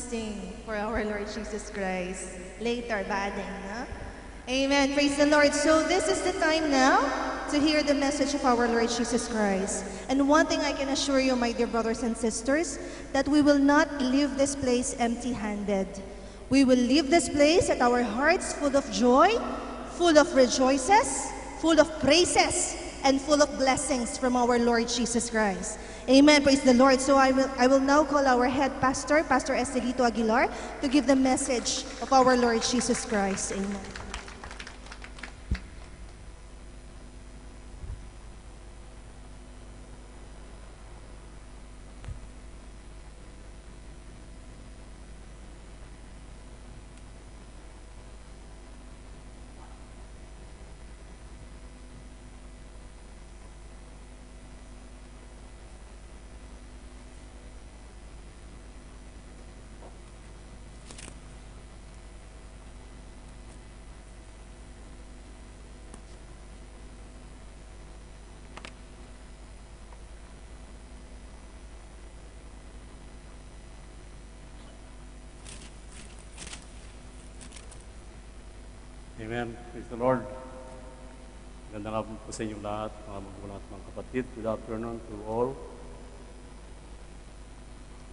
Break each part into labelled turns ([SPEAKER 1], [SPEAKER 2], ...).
[SPEAKER 1] sing for our Lord Jesus Christ later, bading, no? Amen. Praise the Lord. So this is the time now to hear the message of our Lord Jesus Christ. And one thing I can assure you, my dear brothers and sisters, that we will not leave this place empty-handed. We will leave this place at our hearts full of joy, full of rejoices, full of praises, and full of blessings from our Lord Jesus Christ. Amen. Praise the Lord. So I will now call our head pastor, Pastor Estelito Aguilar, to give the message of our Lord Jesus Christ. Amen.
[SPEAKER 2] Amen. Praise the Lord. Ganda nga po sa inyong lahat, mga magulang at mga kapatid. Good afternoon to all.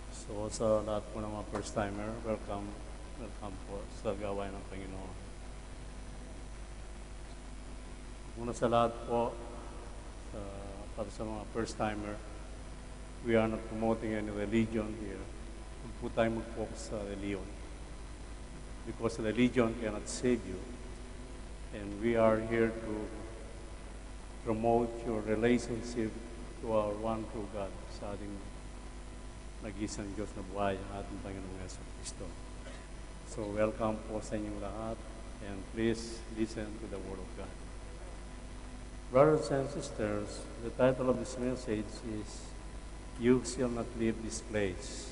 [SPEAKER 2] So sa lahat po ng mga first-timer, welcome. Welcome po sa gawain ng Panginoon. Una sa lahat po, para sa mga first-timer, we are not promoting any religion here. Huwag po tayo mag-focus sa religion. Because religion cannot save you. And we are here to promote your relationship to our one true God, sa ating nag-isang Diyos na buhay, ang ating Panginoong Yesu Cristo. So welcome po sa inyong lahat, and please listen to the Word of God. Brothers and sisters, the title of this message is, You Shall Not Leave This Place.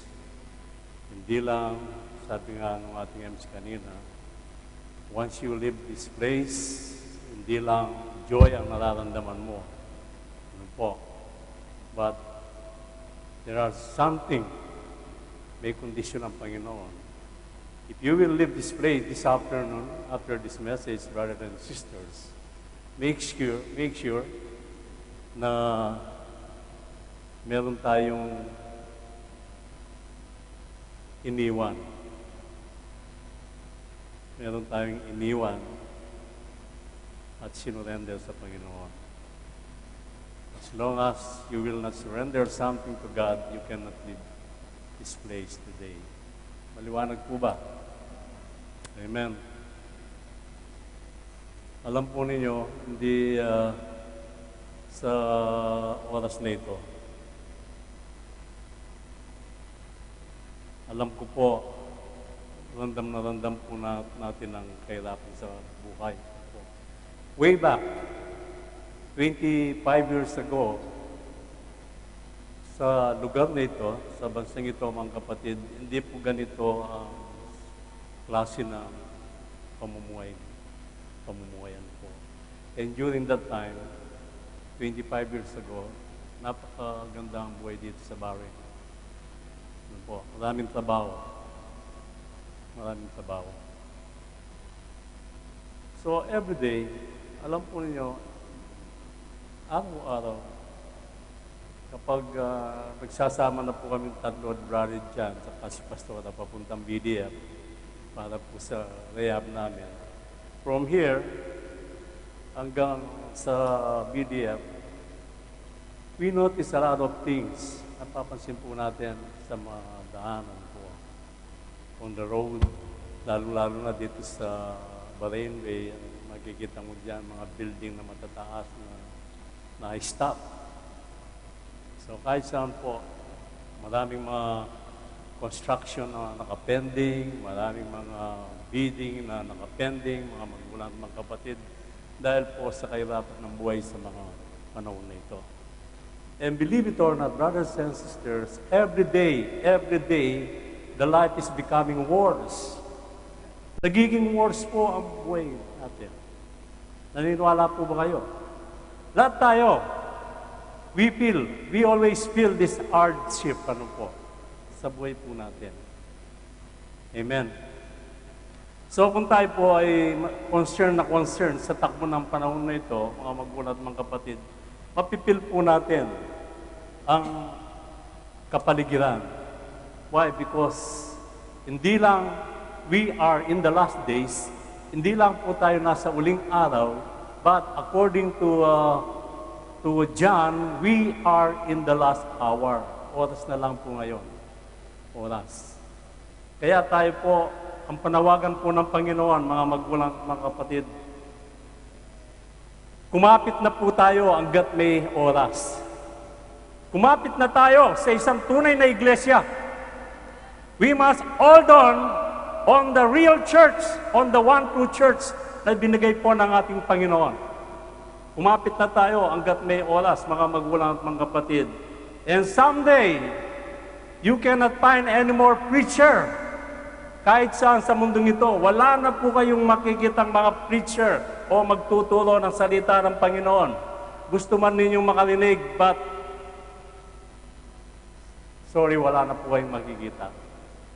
[SPEAKER 2] Hindi lang, sabi nga ng ating MC kanina, once you leave this place, hindi lang joy ang nararamdaman mo. Ano po? But there are something, may condition ang Panginoon. If you will leave this place this afternoon, after this message, brothers and sisters, make sure na meron tayong iniwan. Meron tayong iniwan at sinurrender sa Panginoon. As long as you will not surrender something to God, you cannot leave this place today. Maliwanag po ba? Amen. Alam po ninyo, hindi sa oras na ito, alam ko po, randam po natin ang kahirapan sa buhay. Way back, 25 years ago, sa lugar na ito, sa bansang ito, mga kapatid, hindi po ganito ang klase ng pamumuhayan po. And during that time, 25 years ago, napakaganda ang buhay dito sa Bahrain. Maraming trabaho. So, every day, alam po ninyo, araw-araw, kapag nagsasama na po kami tatlo at brother dyan, saka si Pastor na papuntang BDF, para po sa rehab namin. From here, hanggang sa BDF, we notice a lot of things. Napapansin po natin sa mga daanan po on the road, lalo-lalo na dito sa Bahrain Way, makikita mo dyan mga building na matataas na stop. So kahit saan po, maraming mga construction na nakapending, maraming mga bidding na nakapending, mga magulang at mga kapatid, dahil po sa kahirapan ng buhay sa mga panahon na ito. And believe it or not, brothers and sisters, every day, the life is becoming worse. Nagiging worse po ang buhay natin. Naniniwala po ba kayo? Lahat tayo, we always feel this hardship, sa buhay po natin. Amen. So kung tayo po ay concern sa takbo ng panahon na ito, mga magulang at mga kapatid, mapipil po natin ang kapaligiran. Why? Because hindi lang we are in the last days, hindi lang po tayo nasa uling araw, but according to John, we are in the last hour. Oras na lang po ngayon. Oras. Kaya tayo po, ang panawagan po ng Panginoon, mga magulang, mga kapatid, kumapit na po tayo hanggat may oras. Kumapit na tayo sa isang tunay na iglesia. We must hold on the real church, on the one true church na binigay po ng ating Panginoon. Kumapit na tayo hanggat may oras, mga magulang at mga kapatid. And someday, you cannot find any more preacher. Kahit saan sa mundong ito, wala na po kayong makikitang mga preacher o magtuturo ng salita ng Panginoon. Gusto man ninyong makarinig, but sorry, wala na po kayong makikita.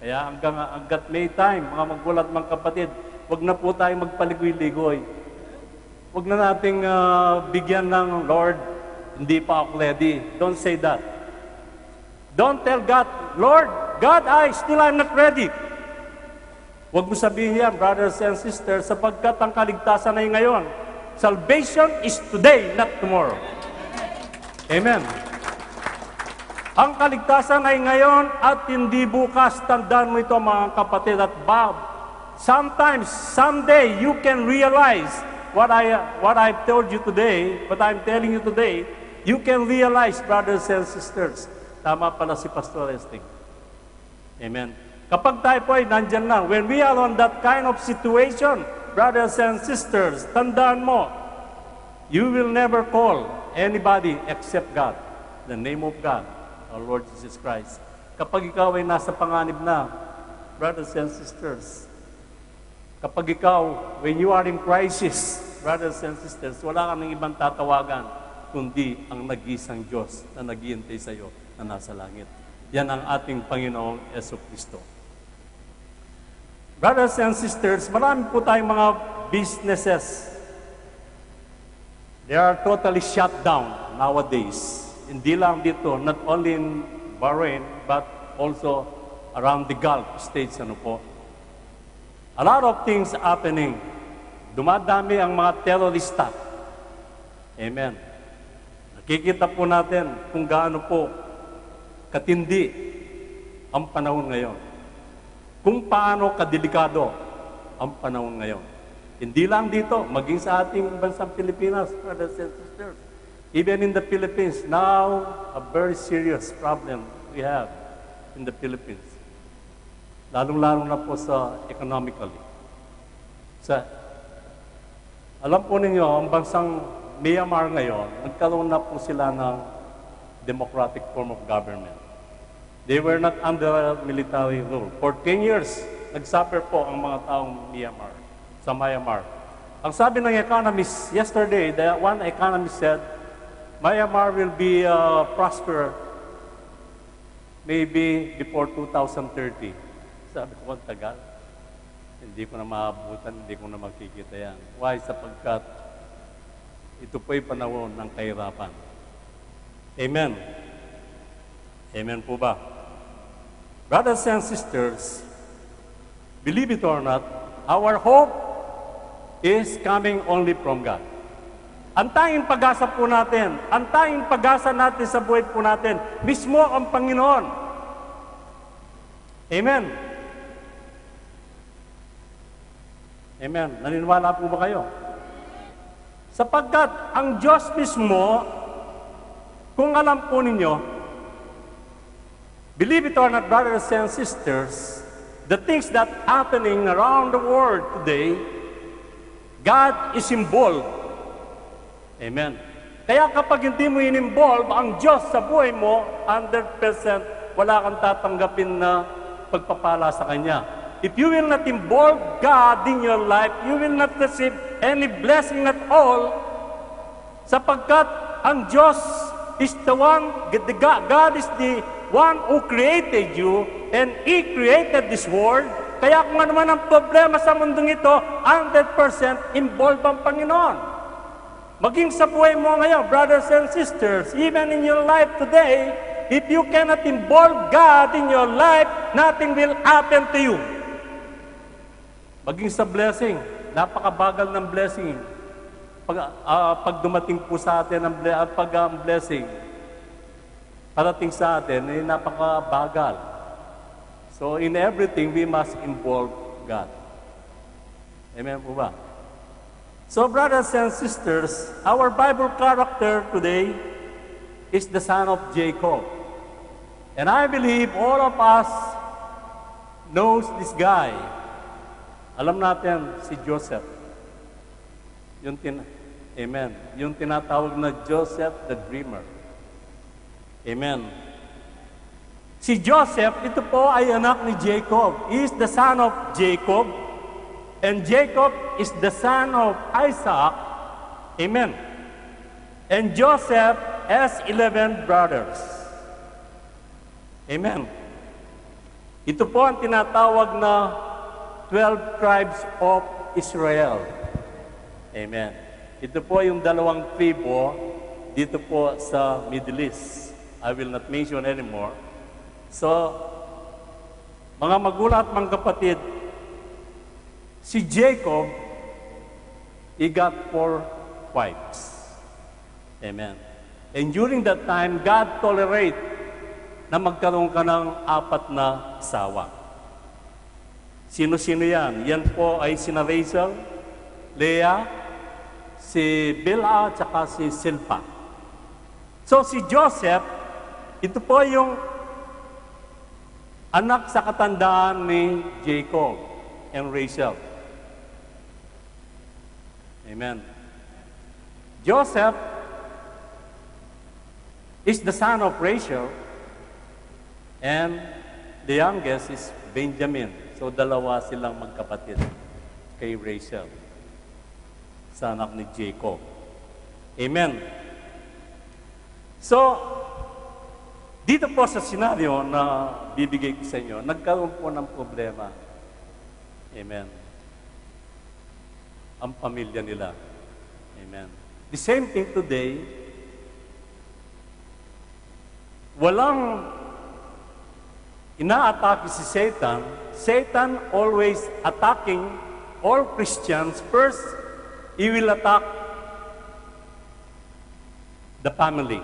[SPEAKER 2] Kaya hanggat may time, mga magulat, mga kapatid, wag na po tayong magpaligoy-ligoy. Wag na nating bigyan ng Lord, hindi pa ako ready. Don't say that. Don't tell God, Lord, God, I'm not ready. Huwag mo sabihin yan, brothers and sisters, sapagkat ang kaligtasan ay ngayon. Salvation is today, not tomorrow. Amen. Ang kaligtasan ay ngayon at hindi bukas. Tandaan mo ito, mga kapatid at Bob. Sometimes, someday, you can realize what I've told you today, what I'm telling you today, you can realize, brothers and sisters. Tama pala si Pastor Esting. Amen. Kapag tayo po ay nandyan na, when we are on that kind of situation, brothers and sisters, tandaan mo, you will never call anybody except God, the name of God, our Lord Jesus Christ. Kapag ikaw ay nasa panganib na, brothers and sisters, kapag ikaw, when you are in crisis, brothers and sisters, wala ka ng ibang tatawagan, kundi ang nag-iisang Diyos na nag-iintay sa iyo na nasa langit. Yan ang ating Panginoong Jesucristo. Brothers and sisters, marami po tayong mga businesses. They are totally shut down nowadays. Hindi lang dito, not only in Bahrain, but also around the Gulf states. Ano po. A lot of things happening. Dumadami ang mga terorista. Amen. Nakikita po natin kung gaano po katindi ang panahon ngayon. Kung paano kadelikado ang panahon ngayon. Hindi lang dito, maging sa ating bansang Pilipinas, brothers and sisters. Even in the Philippines, now, a very serious problem we have in the Philippines. Lalong-lalong na po sa economically. Alam po ninyo, ang bansang Myanmar ngayon, nagkaroon na po sila ng democratic form of government. They were not under military rule. For 10 years, nagsuffer po ang mga taong Myanmar. Ang sabi ng economist yesterday, one economist said, Myanmar will be prosper maybe before 2030. Sabi ko, ang tagal. Hindi ko na maabutan, hindi ko na makikita yan. Why? Sapagkat ito po'y panahon ng kahirapan. Amen. Amen po ba? Brothers and sisters, believe it or not, our hope is coming only from God. Ang tanging pag-asa po natin, ang tanging pag-asa natin sa buhay po natin, mismo ang Panginoon. Amen. Amen. Naniniwala po ba kayo? Sapagkat ang Diyos mismo, kung alam po ninyo, believe it or not, brothers and sisters, the things that happening around the world today, God is involved. Amen. Kaya kapag hindi mo in-involve ang Diyos sa buhay mo, 100% wala kang tatanggapin na pagpapala sa Kanya. If you will not involve God in your life, you will not receive any blessing at all, sapagkat ang Diyos is the one, God is the one who created you, and He created this world.
[SPEAKER 3] Kaya kung ano man ang problema sa mundong ito, 100% involved ang Panginoon. Maging sa buhay mo ngayon, brothers and sisters, even in your life today, if you cannot involve God in your life, nothing will happen to you. Maging sa blessing, napakabagal ng blessing. Pag dumating po sa atin ang blessing, parating sa atin, napakabagal. So in everything, we must involve God. Amen po ba? So brothers and sisters, our Bible character today is the son of Jacob. And I believe all of us knows this guy. Alam natin si Joseph. Amen. Yung tinatawag na Joseph the Dreamer. Amen. Si Joseph, ito po ay anak ni Jacob. He is the son of Jacob. And Jacob is the son of Isaac. Amen. And Joseph has 11 brothers. Amen. Ito po ang tinatawag na 12 tribes of Israel. Amen. Ito po yung dalawang tribo dito po sa Middle East. I will not mention anymore. So, mga magulang at mga kapatid, si Jacob, he got 4 wives. Amen. And during that time, God tolerate na magkaroon ka ng 4 na asawa. Sino-sino yan? Yan po ay sina Rachel, Leah, si Bilhah, at saka si Silpa. So si Joseph, ito po yung anak sa katandaan ni Jacob and Rachel. Amen. Joseph is the son of Rachel, and the youngest is Benjamin. So dalawa silang magkapatid kay Rachel, sa anak ni Jacob. Amen. So, dito po sa senaryo na bibigay ko sa inyo, nagkaroon po ng problema. Amen. Ang pamilya nila. Amen. The same thing today, walang ina-atake si Satan. Satan always attacking all Christians. First, he will attack the family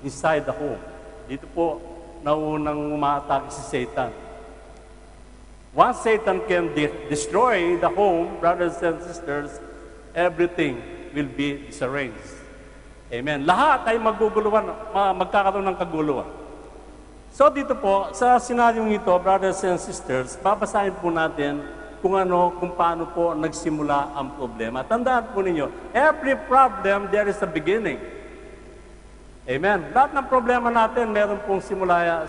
[SPEAKER 3] inside the home. Dito po, naunang umatake si Satan. Once Satan can destroy the home, brothers and sisters, everything will be disarranged. Amen. Lahat ay magkakaroon ng kaguluhan. So dito po, sa senaryong ito, brothers and sisters, babasahin po natin kung paano po nagsimula ang problema. Tandaan po ninyo, every problem, there is a beginning. Amen. Lahat ng problema natin, meron pong simulayan.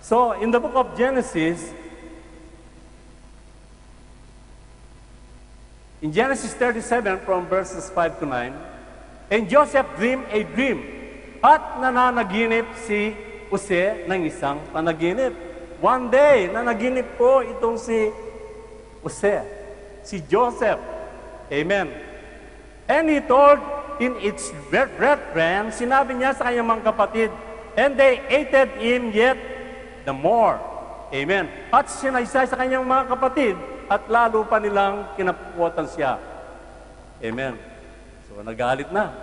[SPEAKER 3] So, in the book of Genesis, in Genesis 37, from verses 5 to 9, and Joseph dreamed a dream, at nananaginip si Jose ng isang panaginip. One day, nanaginip po itong si Jose, si Joseph. Amen. And he told in its brethren, sinabi niya sa kanyang mga kapatid, and they hated him yet the more. Amen. At sinaysay sa kanyang mga kapatid, at lalo pa nilang kinapukutan siya. Amen. So, nagalit na.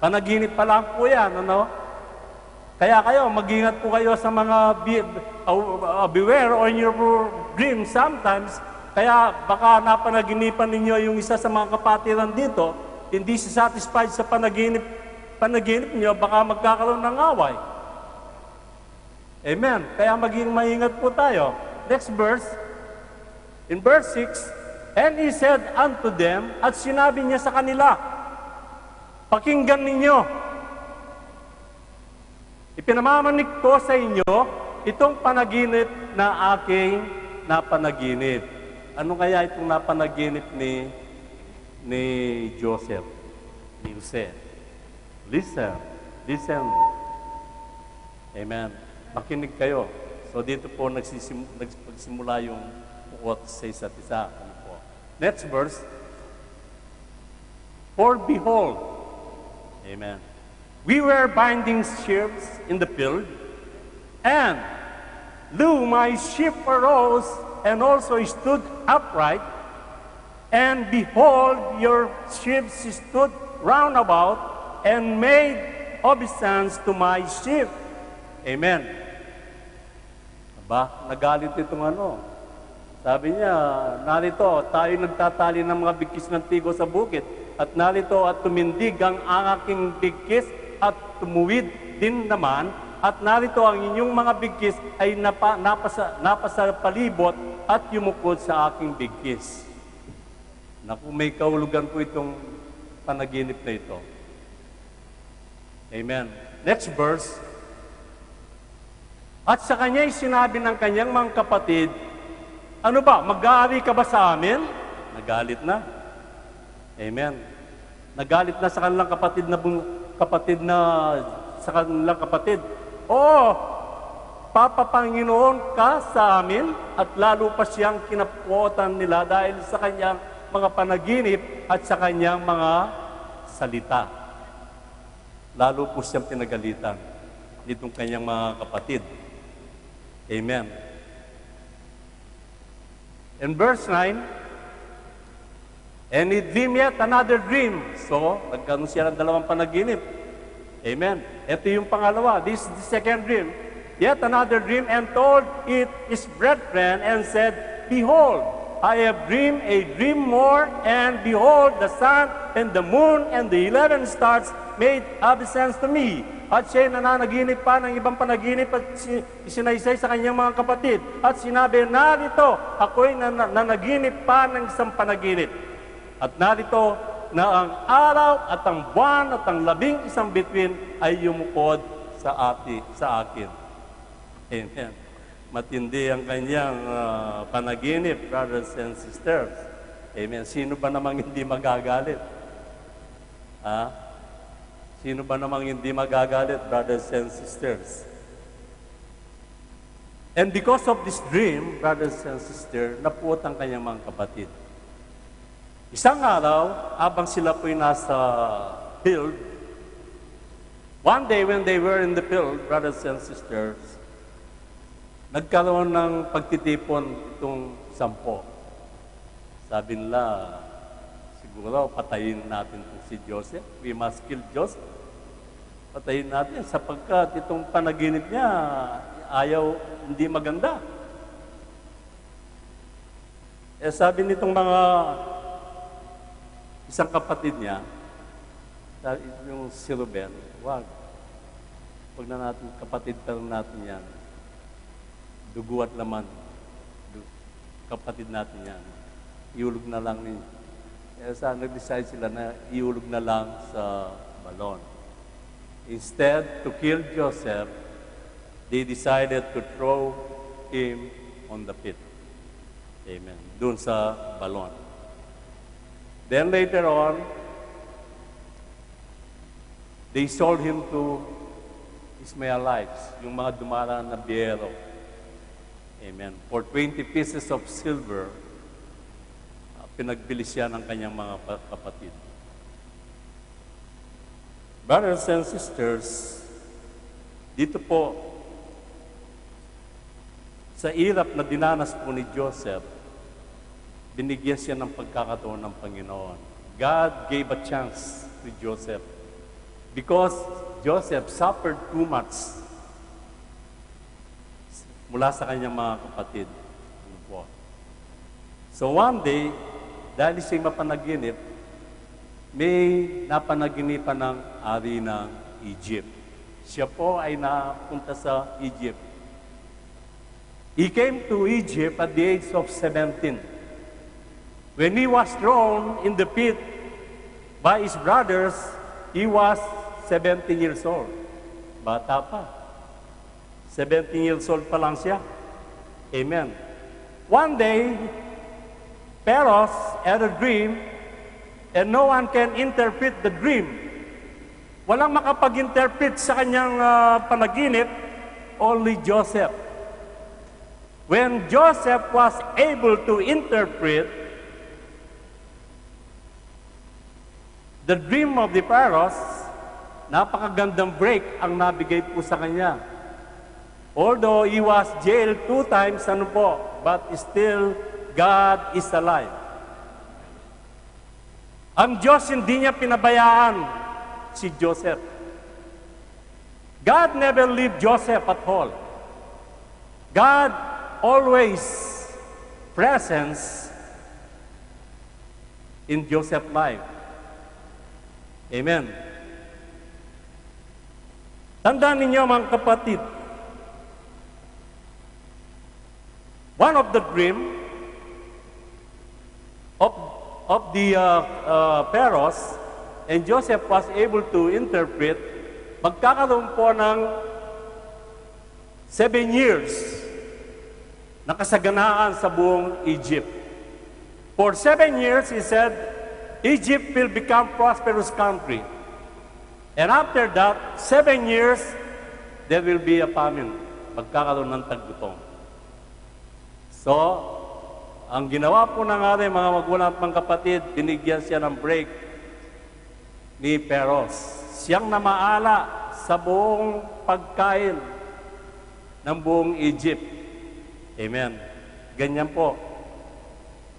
[SPEAKER 3] Panaginip pa lang po yan, Kaya kayo, mag-ingat po kayo sa mga beware on your dream sometimes. Kaya baka napanaginipan ninyo yung isa sa mga kapatiran dito, hindi siya satisfied sa panaginip nyo, baka magkakaroon ng away. Amen. Kaya maging maingat po tayo. Next verse. In verse 6, and he said unto them, at sinabi niya sa kanila, pakinggan ninyo, ipinamamanik ko sa inyo itong panaginip na aking napanaginip. Ano kaya itong napanaginip ni Joseph, ni Jose? Listen. Amen. Makinig kayo So dito po nagsimula yung bukod sa isa't isa. Ano po? Next verse. For behold, amen, we were binding sheaves in the field, and lo, my sheep arose and also stood upright, and behold, your sheep stood round about and made obeisance to my sheep. Amen. Aba, nagalit itong ano. Sabi niya, narito, tayo nagtatali ng mga bigkis ng tigo sa bukid. At narito at tumindig ang aking bigkis at tumuwid din naman. At narito ang inyong mga bigkis ay napasa palibot at yumukod sa aking bigkis. Naku, may kahulugan po itong panaginip na ito. Amen. Next verse. At sa kanya'y sinabi ng kanyang mga kapatid, ano ba, mag-aari ka ba sa amin? Nagalit na. Amen. Nagalit na sa kanilang kapatid. Oo, Papa Panginoon ka sa amin at lalo pa siyang kinapuotan nila dahil sa kanyang mga panaginip at sa kanyang mga salita. Lalo po siyang pinagalitan nitong kanyang mga kapatid. Amen. In verse 9, and he dreamed yet another dream. So, nagkaroon siya ng dalawang panaginip. Amen. Ito yung pangalawa. This is the second dream. Yet another dream, and told it his brethren, and said, behold, I have dreamed a dream more, and behold, the sun and the moon and the 11 stars made obeisance to me. At siya'y nananaginip pa ng ibang panaginip at isinaysay sa kanyang mga kapatid. At sinabi, narito, ako'y nanaginip pa ng isang panaginip. At narito, na ang araw at ang buwan at ang 11 bituin ay yumukod sa akin. Amen. Matindi ang kanyang panaginip, brothers and sisters. Amen. Sino ba namang hindi magagalit? Sino ba namang hindi magagalit, brothers and sisters? And because of this dream, brothers and sisters, napuot ang kanyang mga kapatid. Isang araw, habang sila po'y nasa field, one day when they were in the field, brothers and sisters, nagkaroon ng pagtitipon itong 10. Sabi nila, siguro patayin natin si Joseph. We must kill Joseph. Patayin natin sapagkat itong panaginip niya hindi maganda. Sabi nitong mga isang kapatid niya, yung si Ruben, wag na natin, kapatid pa rin natin yan. Dugo at laman. Kapatid natin yan. Iulog na lang ninyo. Nag-decide sila na iulog na lang sa balon. Instead, to kill Joseph, they decided to throw him on the pit. Amen. Doon sa balon. Then later on, they sold him to Ismaelites, yung mga dumaraan na biyero. Amen. For 20 pieces of silver, pinagbili siya ng kanyang mga kapatid. Brothers and sisters, dito po, sa hirap na dinanas po ni Joseph, binigyan siya ng pagkakataon ng Panginoon. God gave a chance to Joseph because Joseph suffered too much mula sa kanyang mga kapatid. So one day, dahil siya'y mapanaginip, may napanaginipan ng ari ng Egypt. Siya po ay napunta sa Egypt. He came to Egypt at the age of 17. When he was thrown in the pit by his brothers, he was 17 years old. Bata pa. 17 years old pa lang siya. Amen. One day, Pharaoh had a dream and no one can interpret the dream. Walang makapag-interpret sa kanyang panaginip, only Joseph. when Joseph was able to interpret the dream of the Pharaoh, napakagandang break ang nabigay po sa kanya. Although he was jailed 2 times, but still God is alive. Ang Diyos hindi niya pinabayaan si Joseph. God never left Joseph at all. God always presence in Joseph's life. Amen. Tandaan ninyo mga kapatid, one of the dream of the Pharaoh, and Joseph was able to interpret, magkakaroon po ng 7 years na kasaganaan sa buong Egypt. For 7 years, he said, Egypt will become prosperous country. And after that, 7 years, there will be a famine. Magkakaroon ng taggutom. So, ang ginawa po ng ating mga magulang at mga kapatid, binigyan siya ng break ni Pharaoh. Siyang namaala sa buong pagkain ng buong Egypt. Amen. Ganyan po.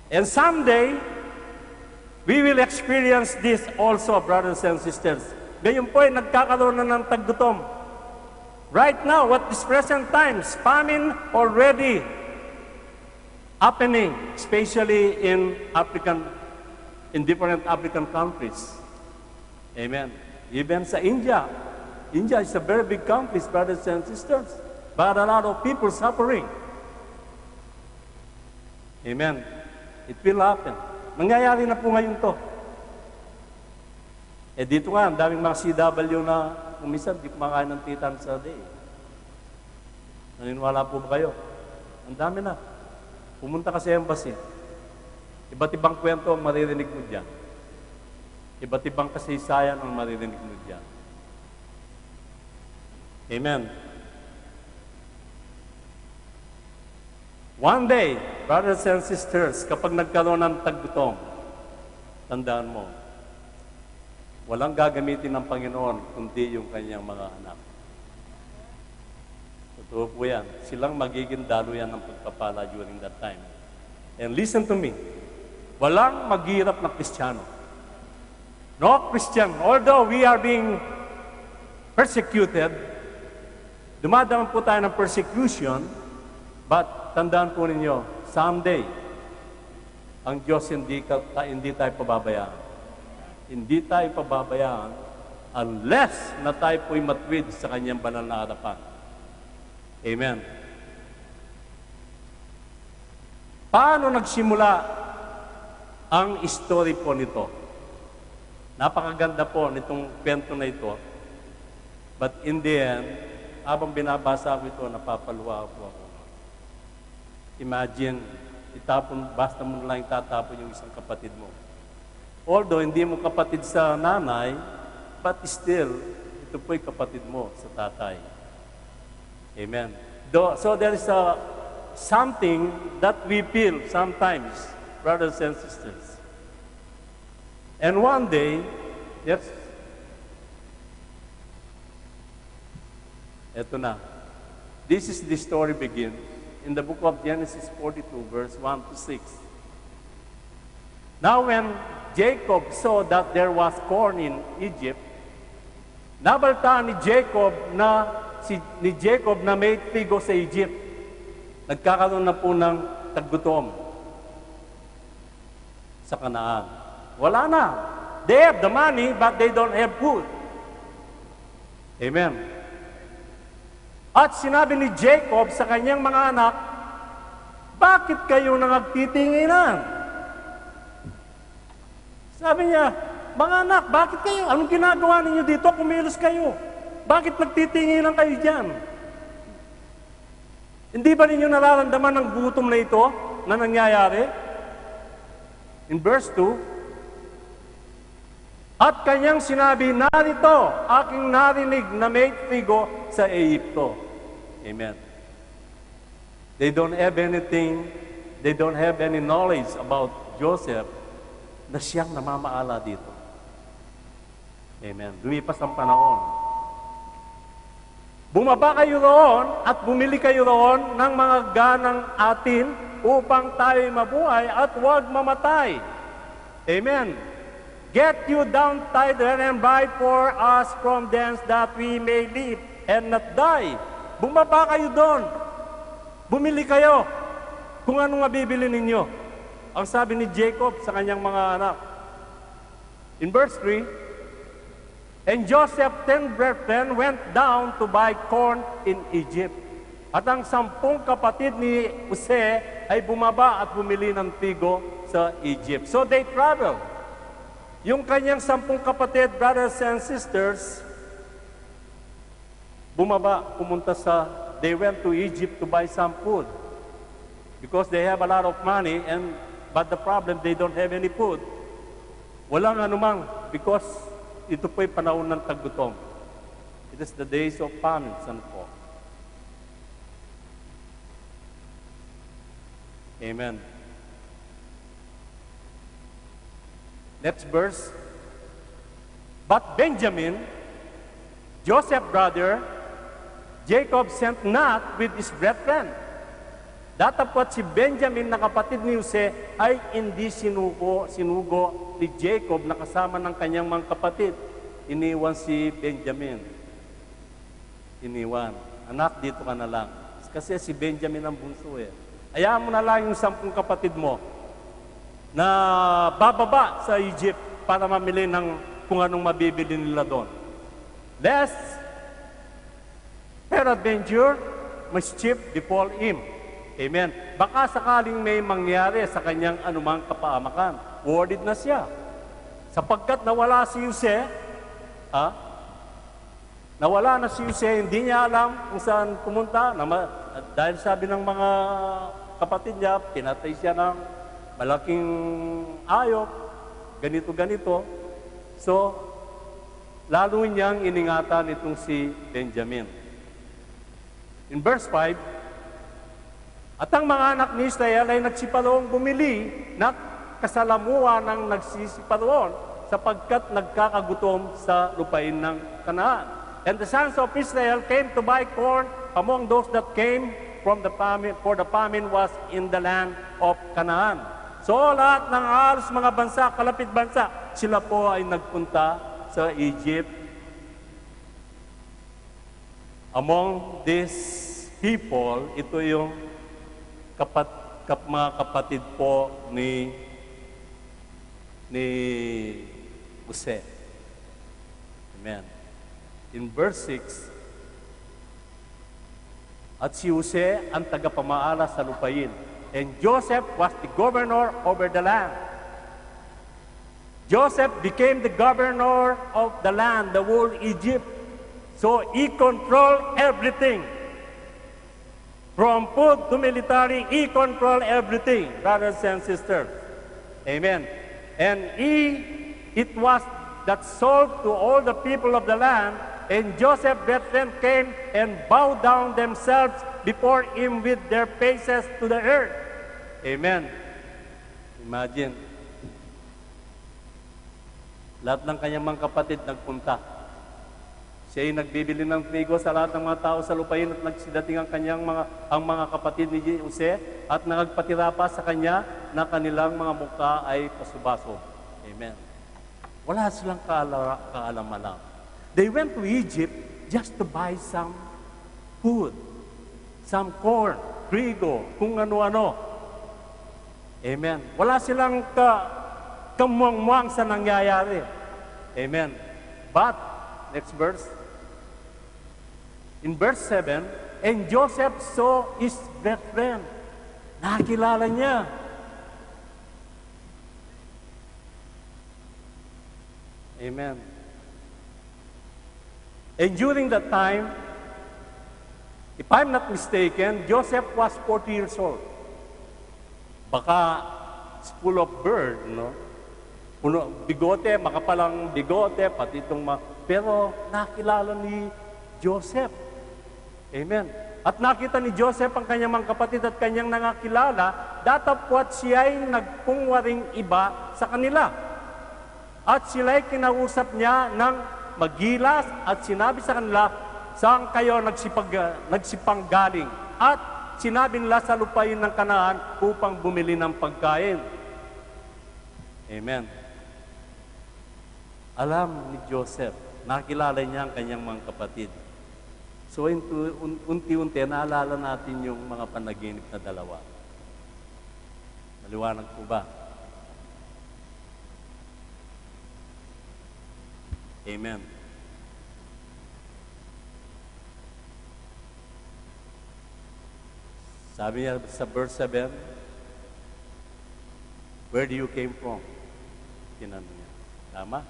[SPEAKER 3] And someday, we will experience this also, brothers and sisters. Ngayon po ay nagkakaroon na ng taggutom. Right now, at this present times, famine already happening, especially in different African countries. Amen. Even sa India. India is a very big country, brothers and sisters. But a lot of people suffering. Amen. It will happen. Mangyayari na po ngayon to. Eh dito nga, ang daming mga CW na minsan di kumakain ng titan sa day. Naniniwala po ba kayo? Ang dami na. Pumunta ka sa embassy. Iba't ibang kwento ang maririnig mo dyan. Iba't ibang kasaysayan ang maririnig mo dyan. Amen. One day, brothers and sisters, kapag nagkaroon ng taggutom, tandaan mo, walang gagamitin ng Panginoon kundi yung kanyang mga anak. Totoo po yan. Silang magiging daluyan ng pagpapala during that time. And listen to me, walang maghirap na Kristiyano. No Christian, although we are being persecuted, dumadaan po tayo ng persecution, but tandaan po ninyo, someday, ang Diyos hindi tayo pababayaan. Hindi tayo pababayaan unless na tayo po'y matwid sa kanyang banal na harapan. Amen. Paano nagsimula ang story po nito? Napakaganda po nitong kwento na ito. But in the end, habang binabasa ko ito, napapaluwa po ako. Imagine, basta mo lang tatapon yung isang kapatid mo. Although hindi mo kapatid sa nanay, but still, ito po'y kapatid mo sa tatay. Amen. So there is something that we feel sometimes, brothers and sisters. And one day, yes, eto na. This is the story begins in the book of Genesis 42, verse 1 to 6. Now when Jacob saw that there was corn in Egypt, nabaltaan ni Jacob na may trigo sa Egypt. Nagkakaroon na po ng taggutom sa Canaan. Wala na. They have the money, but they don't have food. Amen. At sinabi ni Jacob sa kanyang mga anak, bakit kayo nagtitinginan? Sabi niya, mga anak, bakit kayo? Anong ginagawa ninyo dito? Kumilos kayo. Bakit nagtitinginan kayo dyan? Hindi ba ninyo nararamdaman ng gutom na ito na nangyayari? In verse 2, at kanyang sinabi, narito, aking narinig na may trigo sa Egypto. Amen. They don't have anything, they don't have any knowledge about Joseph na siyang namamaala dito. Amen. Lumipas ang panahon. Bumaba kayo roon at bumili kayo roon ng mga ganang atin upang tayo mabuhay at huwag mamatay. Amen. Get you down thither and buy for us from thence that we may live and not die. Bumaba kayo doon. Bumili kayo kung anong mabibili ninyo. Ang sabi ni Jacob sa kanyang mga anak. In verse 3, and Joseph 10 brethren went down to buy corn in Egypt. At ang 10 kapatid ni Jose ay bumaba at bumili ng trigo sa Egypt. So they traveled. Yung kanyang 10 kapatid, brothers and sisters, they went to Egypt to buy some food. Because they have a lot of money, but the problem, they don't have any food. Walang anumang, because ito po'y panahon ng taggutom. It is the days of famines and po. Amen. Next verse. But Benjamin, Joseph's brother, Jacob sent not with his brethren. Datapot si Benjamin na kapatid ni Jose ay hindi sinugo ni Jacob na kasama ng kanyang mga kapatid. Iniwan si Benjamin. Iniwan. Anak, dito ka na lang. Kasi si Benjamin ang bunso eh. Hayaan mo na lang yung 10 kapatid mo na bababa sa Egypt para mamili ng kung anong mabibili nila doon. Lest peradventure mischief befall him. Amen. Baka sakaling may mangyari sa kanyang anumang kapaamakan. Worried na siya. Sapagkat nawala si Jose, nawala na si Jose, hindi niya alam kung saan pumunta. Dahil sabi ng mga kapatid niya, pinatay siya ng malaking ayok, ganito-ganito. So, lalo niyang iningatan itong si Benjamin. In verse 5, at ang mga anak ni Israel ay nagsiparoong bumili na kasalamuha ng nagsisiparoon sapagkat nagkakagutom sa lupain ng Kanaan. And the sons of Israel came to buy corn among those that came from the famine, for the famine was in the land of Canaan. So lahat ng halos mga bansa, kalapit bansa, sila po ay nagpunta sa Egypt. Among these people, ito yung mga kapatid po ni Jose. Amen. In verse 6, at si Jose ang tagapamaala sa lupain. And Joseph was the governor over the land. Joseph became the governor of the land, the whole Egypt. So he controlled everything. From food to military, he controlled everything, brothers and sisters. Amen. And it was that sold to all the people of the land, and Joseph's brethren came and bowed down themselves before him with their faces to the earth. Amen. Imagine. Lahat ng kanyang mga kapatid nagpunta. Siya ay nagbibili ng trigo sa lahat ng mga tao sa lupain at nagsidating ang mga kapatid ni Jose at nagpatira pa sa kanya na kanilang mga mukha ay pasubaso. Amen. Wala silang kaalam-alam. They went to Egypt just to buy some food, some corn, trigo, kung ano-ano. Amen. Wala silang kamuang-muang sa nangyayari. Amen. But, next verse. In verse 7, and Joseph saw his brethren. Nakilala niya. Amen. And during that time, if I'm not mistaken, Joseph was 40 years old. Baka full of bird, no? Puno, bigote, makapalang bigote, pati itong pero nakilala ni Joseph. Amen. At nakita ni Joseph ang kanyang mga kapatid at kanyang nangakilala, datapwat siya'y nagpungwaring iba sa kanila. At sila'y kinausap niya ng magilas at sinabi sa kanila, saan kayo nagsipanggaling? At sinabi nila sa lupain ng Kanaan upang bumili ng pagkain. Amen. Alam ni Joseph, nakilala niya ang kanyang mga kapatid. So, unti-unti, naalala natin yung mga panaginip na dalawa. Maliwanag po ba? Amen. Sabi niya sa verse 7, where do you came from? Tinanong niya. Tama?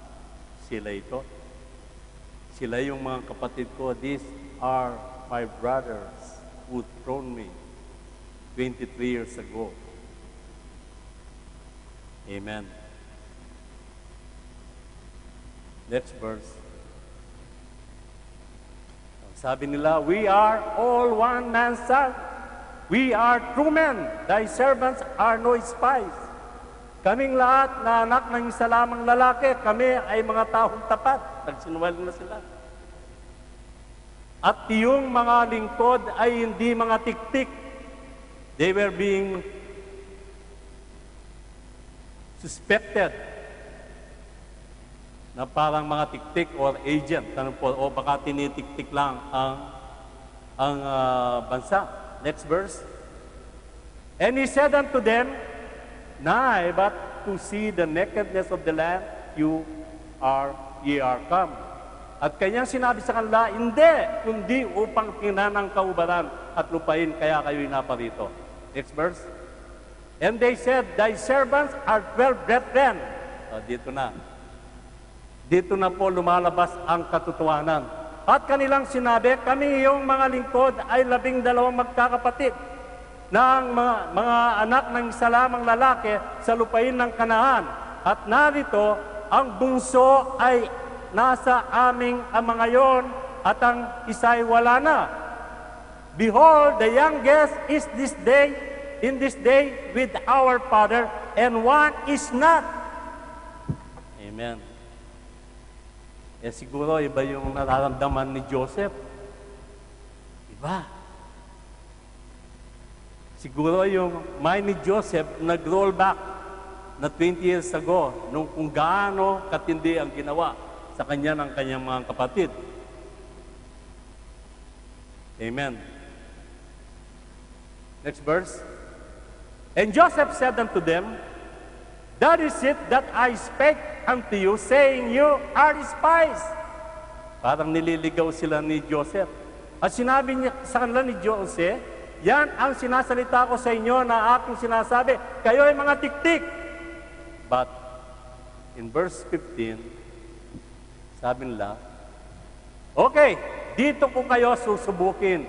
[SPEAKER 3] Sila ito. Sila yung mga kapatid ko. These are my brothers who thrown me 23 years ago. Amen. Next verse. Sabi nila, we are all one man's son. We are true men. Thy servants are no spies. Kaming lahat na anak ng isa lamang lalaki, kami ay mga taong tapat. Nagsinungaling na sila. At yung mga lingkod ay hindi mga tiktik. They were being suspected na parang mga tiktik or agent. O baka tinitiktik lang ang bansa. Next verse. And he said unto them, nay, but to see the nakedness of the land, ye are come. At kanyang sinabi sa kanila, hindi, kundi upang tingnan ang kaubaran at lupain, kaya kayo'y naparito. Next verse. And they said, thy servants are 12 brethren. Dito na. Dito na po lumalabas ang katotohanan. At kanilang sinabi, kami yung mga lingkod ay 12 magkakapatid ng mga anak ng isa lamang lalaki sa lupain ng Kanaan. At narito, ang bungso ay nasa aming ama ngayon at ang isa'y wala na. Behold, the youngest is in this day with our father, and one is not. Amen. Siguro iba yung nararamdaman ni Joseph. Iba. Siguro yung mind ni Joseph nag-roll back na 20 years ago nung kung gaano katindi ang ginawa sa kanya ng kanyang mga kapatid. Amen. Next verse. And Joseph said unto them, that is it that I spake unto you, saying, you are spies. Parang nililigaw sila ni Joseph. At sinabi niya sa kanila ni Joseph, yan ang sinasalita ko sa inyo na aking sinasabi, kayo ay mga tiktik. But in verse 15, sabi nila, okay, dito ko kayo susubukin.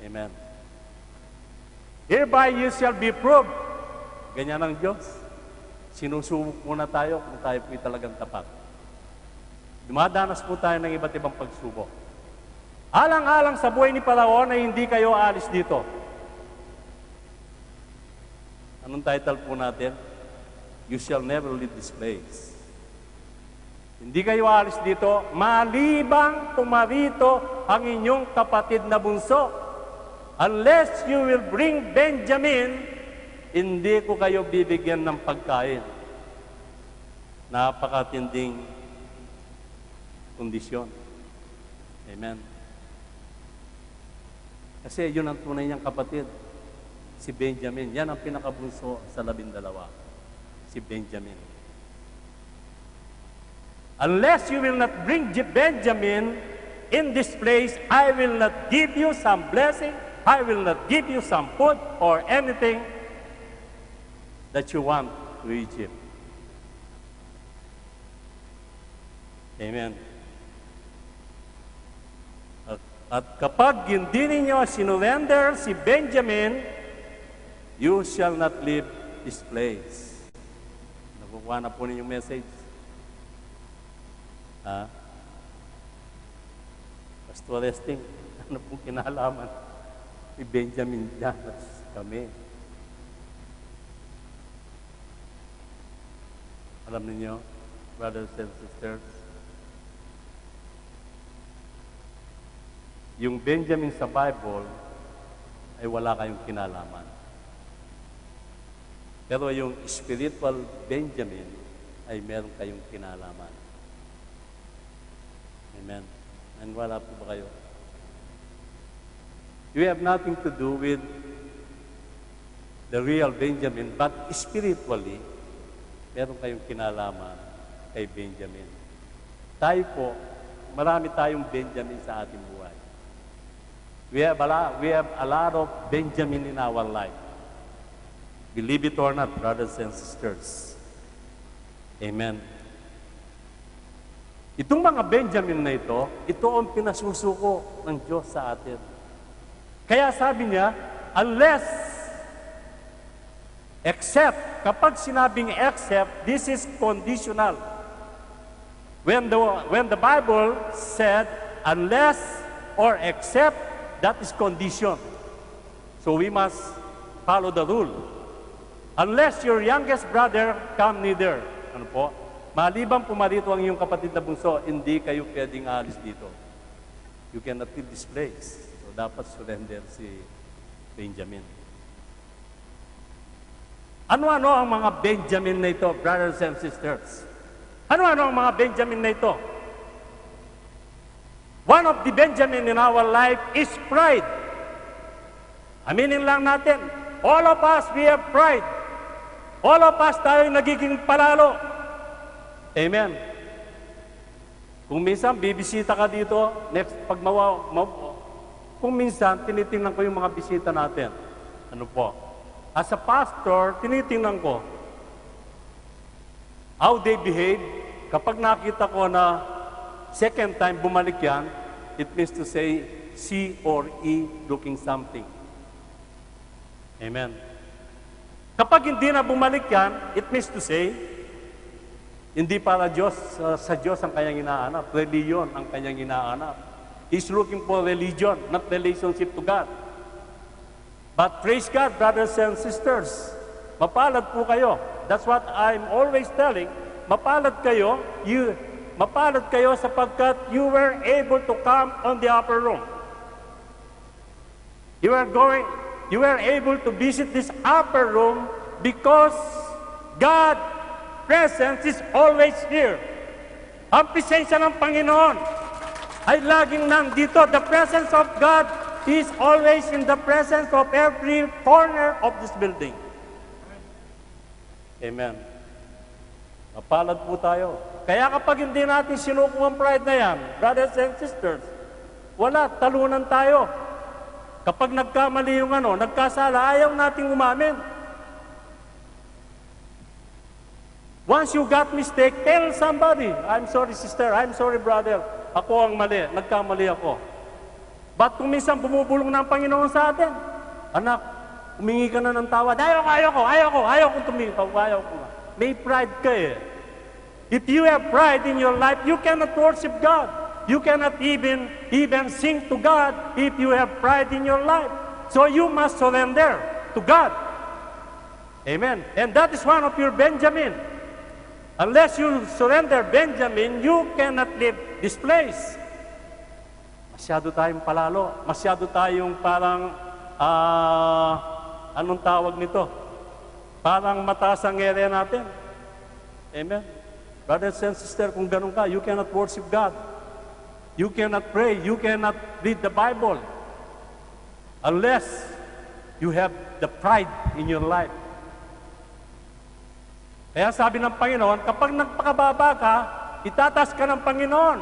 [SPEAKER 3] Amen. Hereby you shall be proved. Ganyan ang Diyos. Sinusubok muna tayo kung tayo po'y talagang tapat. Dumadanas po tayo ng iba't ibang pagsubok. Alang-alang sa buhay ni Paraon ay hindi kayo aalis dito. Anong title po natin? You shall never leave this place. Hindi kayo aalis dito, malibang pumarito ang inyong kapatid na bunso. Unless you will bring Benjamin, hindi ko kayo bibigyan ng pagkain. Napakatinding kondisyon. Amen. Kasi yun ang tunay niyang kapatid. Si Benjamin. Yan ang pinakabunso sa 12. Si Benjamin. Unless you will not bring Benjamin in this place, I will not give you some blessing, I will not give you some food or anything that you want to Egypt. Amen. At kapag hindi ninyo sinurrender si Benjamin, you shall not leave this place. Nakukuha na po ninyong message. Pastoresting. Ano pong kinalaman ni Benjamin dyan kami? Alam niyo, brothers and sisters, yung Benjamin sa Bible ay wala kayong kinalaman. Pero yung spiritual Benjamin ay meron kayong kinalaman. Amen. And wala po ba kayo? You have nothing to do with the real Benjamin, but spiritually, meron kayong kinalaman kay Benjamin. Tayo po, marami tayong Benjamin sa ating buhay. We have a lot of Benjamin in our life. Believe it or not, brothers and sisters. Amen. Itong mga Benjamin na ito ang pinasusuko ng Diyos sa atin. Kaya sabi niya, except, kapag sinabing except, this is conditional. When the Bible said, unless or except, that is condition. So we must follow the rule. Unless your youngest brother come neither. Ano po? Maliban pumarito ang iyong kapatid na bunso, hindi kayo pwedeng alis dito. You cannot leave this place. So dapat surrender si Benjamin. Ano-ano ang mga Benjamin na ito, brothers and sisters? Ano-ano ang mga Benjamin na ito? One of the Benjamin in our life is pride. Aminin lang natin, all of us, we have pride. All of us tayo nagiging palalo. Amen. Kung minsan, bibisita ka dito, next, pag kung minsan, tinitingnan ko yung mga bisita natin. Ano po? As a pastor, tinitingnan ko how they behave. Kapag nakita ko na second time bumalik yan, it means to say, C or E looking something. Amen. Kapag hindi na bumalik yan, it means to say, hindi para Diyos, sa Diyos ang kanyang inaanap. Religion ang kanyang inaanap. He's looking for religion, not relationship to God. But praise God, brothers and sisters. Mapalad po kayo. That's what I'm always telling. Mapalad kayo sapagkat you were able to come on the upper room. You were able to visit this upper room because God's presence is always here. Ang presensya ng Panginoon ay laging nandito. The presence of God is always in the presence of every corner of this building. Amen. Mapalad po tayo. Kaya kapag hindi natin sinuko ang pride na yan, brothers and sisters, wala, talunan tayo. Kapag nagkamali yung nagkasala, ayaw nating umamin. Once you got mistake, tell somebody, I'm sorry sister, I'm sorry brother, ako ang mali, nagkamali ako. But kung minsan bumubulong na ang Panginoon sa atin, anak, humingi ka na ng tawad, ayaw ko tumingin, ayaw ko na. May pride ka eh. If you have pride in your life, you cannot worship God. You cannot even sing to God if you have pride in your life. So you must surrender to God. Amen. And that is one of your Benjamin. Unless you surrender Benjamin, you cannot leave this place. Masyado tayong palalo. Masyado tayong parang, anong tawag nito? Parang mataas ang area natin. Amen. Brothers and sisters, kung ganun ka, you cannot worship God. You cannot pray. You cannot read the Bible. Unless you have the pride in your life. Kaya sabi ng Panginoon, kapag nagpakababa ka, itataas ka ng Panginoon.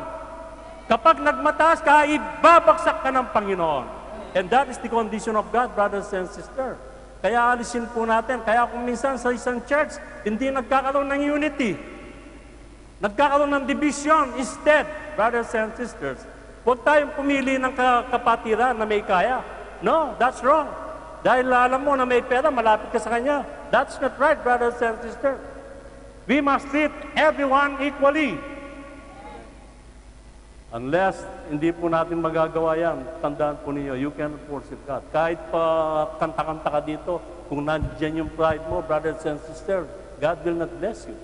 [SPEAKER 3] Kapag nagmataas ka, ibabagsak ka ng Panginoon. And that is the condition of God, brothers and sisters. Kaya alisin po natin. Kaya kung minsan sa isang church, hindi nagkakaroon ng unity. Nagkakaroon ng division. Instead, brothers and sisters, huwag tayong pumili ng kapatiran na may kaya. No, that's wrong. Dahil alam mo na may pera, malapit ka sa kanya. That's not right, brothers and sisters. We must treat everyone equally. Unless hindi po natin magagawa yan, tandaan po ninyo, you cannot worship God. Kahit pa kanta-kanta ka dito, kung nandiyan yung pride mo, brothers and sisters, God will not bless you.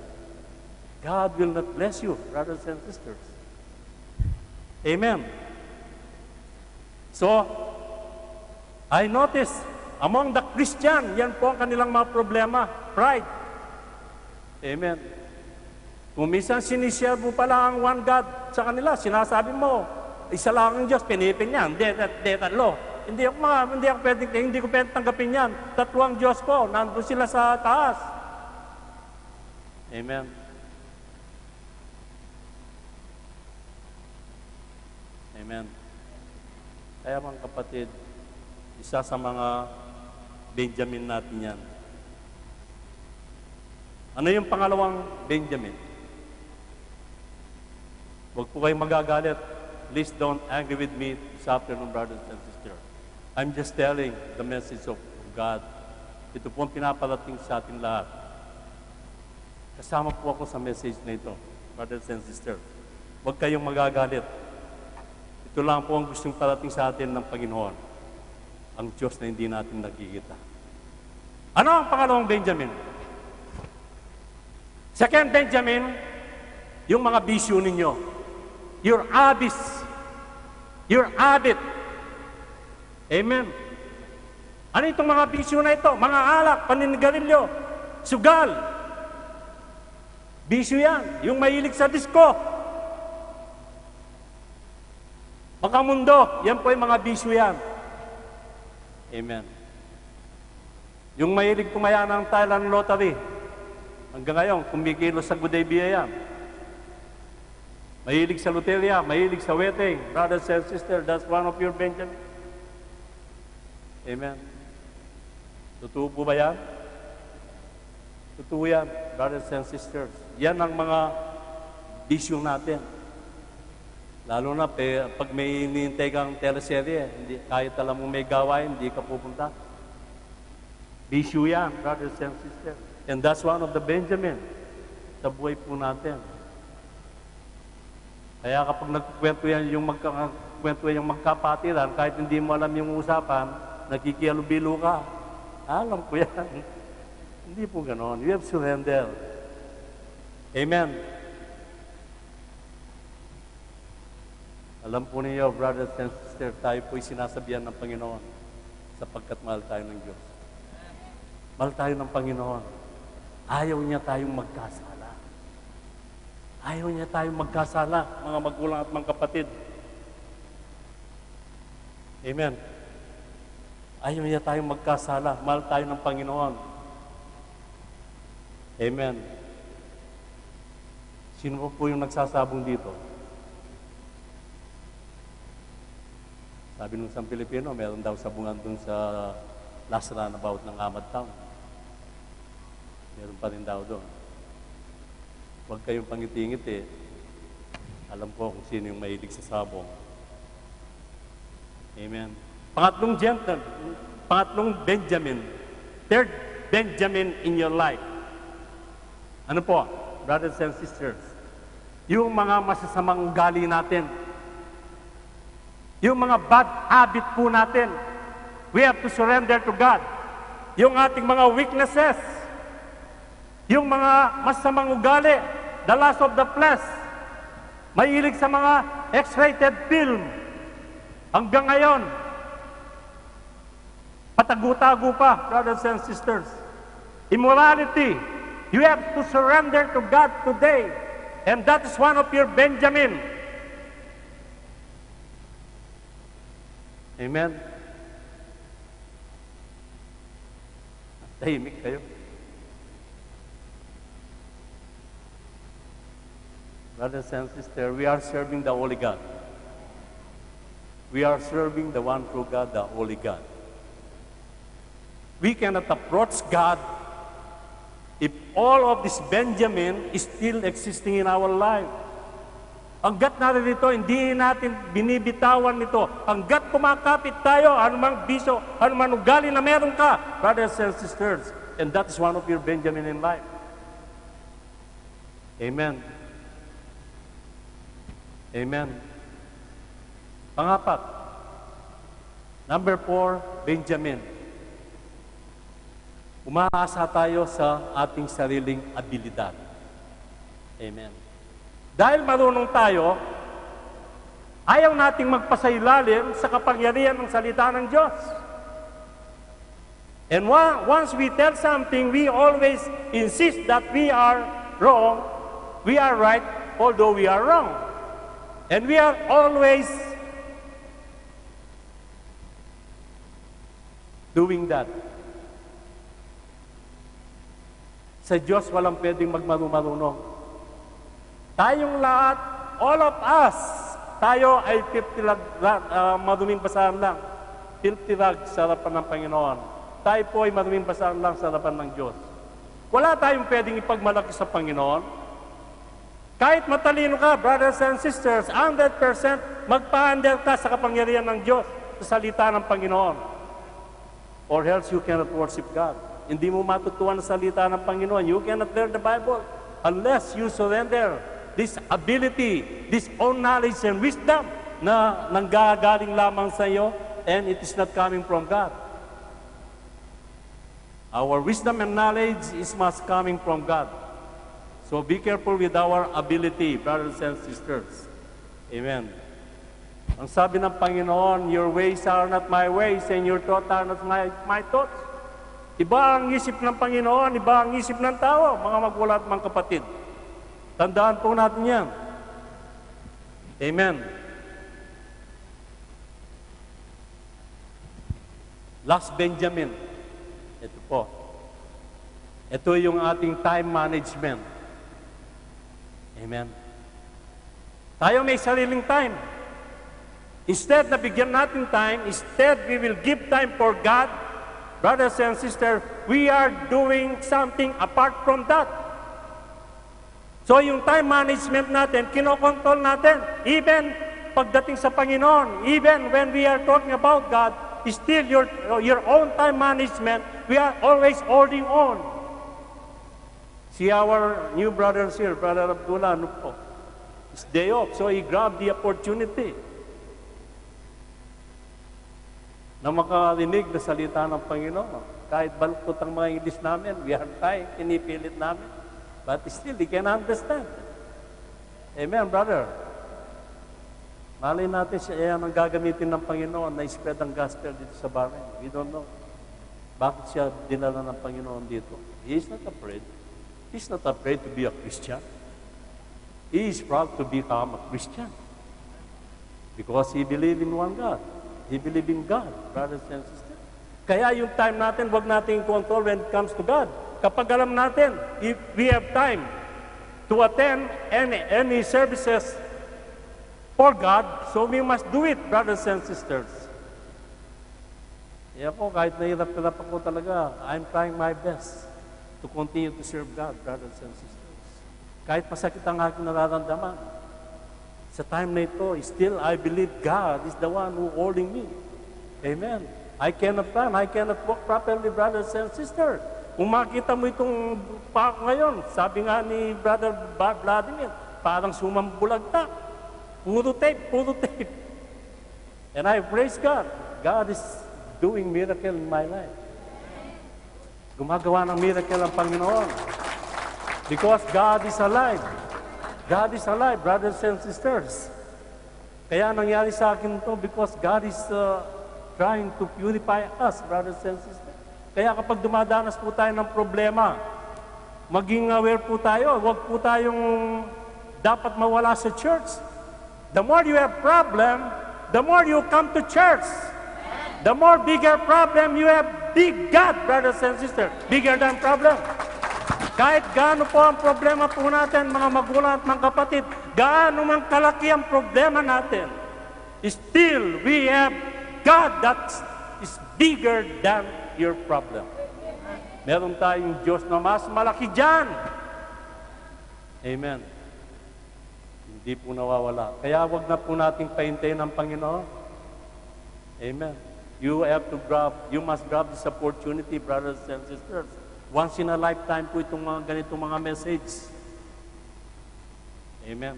[SPEAKER 3] God will not bless you, brothers and sisters. Amen. So, I notice, among the Christian, yan po ang kanilang mga problema, pride. Amen. Kung minsan sinishare mo pala ang one God sa kanila, sinasabi mo, isa lang ang Diyos, pinipin yan, hindi, tatlo. Hindi ko pwedeng tanggapin yan. Tatlo ang Diyos ko, nandun sila sa taas. Amen. Amen. Kaya mga kapatid, isa sa mga Benjamin natin yan. Ano yung pangalawang Benjamin? Huwag po kayong magagalit. Please don't angry with me this afternoon, brothers and sisters. I'm just telling the message of God. Ito po ang pinaparating sa atin lahat. Kasama po ako sa message na ito, brothers and sisters. Huwag kayong magagalit. Ito lang po ang gustong parating sa atin ng Panginoon. Ang Diyos na hindi natin nakikita. Ano ang pangalawang Benjamin? Second Benjamin, yung mga bisyo ninyo. Your habits. Your habit. Amen. Ano itong mga bisyo na ito? Mga alak, paninigarilyo, sugal. Bisyo yan. Yung mahilig sa disco. Makamundo, yan po yung mga bisyo yan. Amen. Yung mahilig tumaya ng Thailand lottery, hanggang ngayon, kumikilos sa Gudebia yan. Mahilig sa loteria, mahilig sa wedding. Brothers and sisters, that's one of your Benjamin. Amen. Totoo po ba yan? Totoo yan, brothers and sisters. Yan ang mga bisyo natin. Lalo na pag may hinihintay kang teleserye, hindi, kahit alam mo may gawain, hindi ka pupunta. Bisyo yan, brothers and sisters. And that's one of the Benjamin sa buhay po natin. Kaya kapag nagkukwento yan yung magkapatiran, kahit hindi mo alam yung usapan, nakikialubilo ka. Alam ko yan. Hindi po ganon. You have surrender. Amen. Alam po niyo, brothers and sisters, tayo po'y sinasabihan ng Panginoon sapagkat mahal tayo ng Diyos. Mahal tayo ng Panginoon. Ayaw niya tayong magkasala. Ayaw niya tayong magkasala, mga magulang at mga kapatid. Amen. Ayaw niya tayong magkasala. Mahal tayo ng Panginoon. Amen. Sino po yung nagsasabong dito? Sabi nung isang Pilipino, meron daw sabungan dun sa last runabout ng Amad Town. Meron pa rin daw doon. Huwag kayong pangiti-ngiti. Alam ko kung sino yung mahilig sa sabong. Amen. Pangatlong Benjamin. Third Benjamin in your life. Ano po, brothers and sisters? Yung mga masasamang ugali natin. Yung mga bad habit po natin. We have to surrender to God. Yung ating mga weaknesses. Yung mga masamang ugali. The lust of the flesh. Mahilig sa mga X-rated film. Hanggang ngayon, patago-tago pa, brothers and sisters. Immorality. You have to surrender to God today. And that is one of your Benjamin. Amen. Tahimik kayo. Brothers and sisters, we are serving the Holy God. We are serving the one true God, the Holy God. We cannot approach God if all of this Benjamin is still existing in our life. Hanggat narito, hindi natin binibitawan nito. Hanggat kumakapit tayo, anumang biso, anumang ugali na meron ka, brothers and sisters. And that is one of your Benjamin in life. Amen. Amen. Pangapat, number 4, Benjamin. Umaasa tayo sa ating sariling abilidad. Amen. Dahil marunong tayo, ayaw nating magpasailalim sa kapangyarihan ng salita ng Diyos. And once we tell something, we always insist that we are wrong, we are right, although we are wrong. And we are always doing that. Sa Diyos, walang pwedeng magmarunong. Tayong lahat, all of us, tayo ay 50 maduming basahan lang. 50 rags sa harapan ng Panginoon. Tayo po ay maduming basahan lang sa harapan ng Diyos. Wala tayong pwedeng ipagmalaki sa Panginoon. Kahit matalino ka, brothers and sisters, 100% magpa-under ka sa kapangyarihan ng Diyos, sa salita ng Panginoon. Or else you cannot worship God. Hindi mo matutuan sa salita ng Panginoon. You cannot learn the Bible unless you surrender this ability, this own knowledge and wisdom na nanggagaling lamang sa iyo, and it is not coming from God. Our wisdom and knowledge is must coming from God. So be careful with our ability, brothers and sisters. Amen. Ang sabi ng Panginoon, your ways are not my ways and your thoughts are not my thoughts. Iba ang isip ng Panginoon, iba ang isip ng tao, mga magulang at mga kapatid. Tandaan po natin yan. Amen. Last Benjamin. Ito po. Ito yung ating time management. Amen. Tayo may sariling time. Instead na bigyan natin time, instead we will give time for God. Brothers and sisters, we are doing something apart from that. So yung time management natin, kinokontrol natin. Even pagdating sa Panginoon, even when we are talking about God, still your own time management, we are always holding on. See our new brothers here, Brother Abdullah, ano po? It's day off, so he grabbed the opportunity na makarinig na salita ng Panginoon. Kahit baluktot ang mga English namin, we are trying, pinipilit namin. But still, he can understand. Amen, brother. Malay natin siya ang gagamitin ng Panginoon na spread ang gospel dito sa Bahrain. We don't know. Bakit siya dinala ng Panginoon dito? He is not afraid. He's not afraid to be a Christian. He is proud to become a Christian. Because he believes in one God. He believes in God, brothers and sisters. Kaya yung time natin, wag natin control when it comes to God. Kapag alam natin, if we have time to attend any services for God, so we must do it, brothers and sisters. Kaya po, kahit nahirap-hirap ako talaga, I'm trying my best to continue to serve God, brothers and sisters. Kahit masakit ang aking nararamdaman, sa time na ito, still I believe God is the one who holding me. Amen. I cannot run, I cannot walk properly, brothers and sisters. Kung makita mo itong pa ngayon, sabi nga ni Brother Vladimir, parang sumambulagta. Puro tape. And I praise God. God is doing miracle in my life. Gumagawa ng miracle ang Panginoon. Because God is alive. God is alive, brothers and sisters. Kaya nangyari sa akin to because God is trying to purify us, brothers and sisters. Kaya kapag dumadanas po tayo ng problema, maging aware po tayo. Huwag po tayong dapat mawala sa church. The more you have problem, the more you come to church. The more bigger problem you have, big God, brothers and sisters. Bigger than problem. Kahit gaano po ang problema po natin, mga magulang at mga kapatid, gaano man kalaki ang problema natin, still we have God that is bigger than your problem. Meron tayong Diyos na mas malaki dyan. Amen. Hindi po nawawala. Kaya wag na po nating pahintayin ng Panginoon. Amen. You must grab this opportunity, brothers and sisters. Once in a lifetime po itong ganitong mga message. Amen.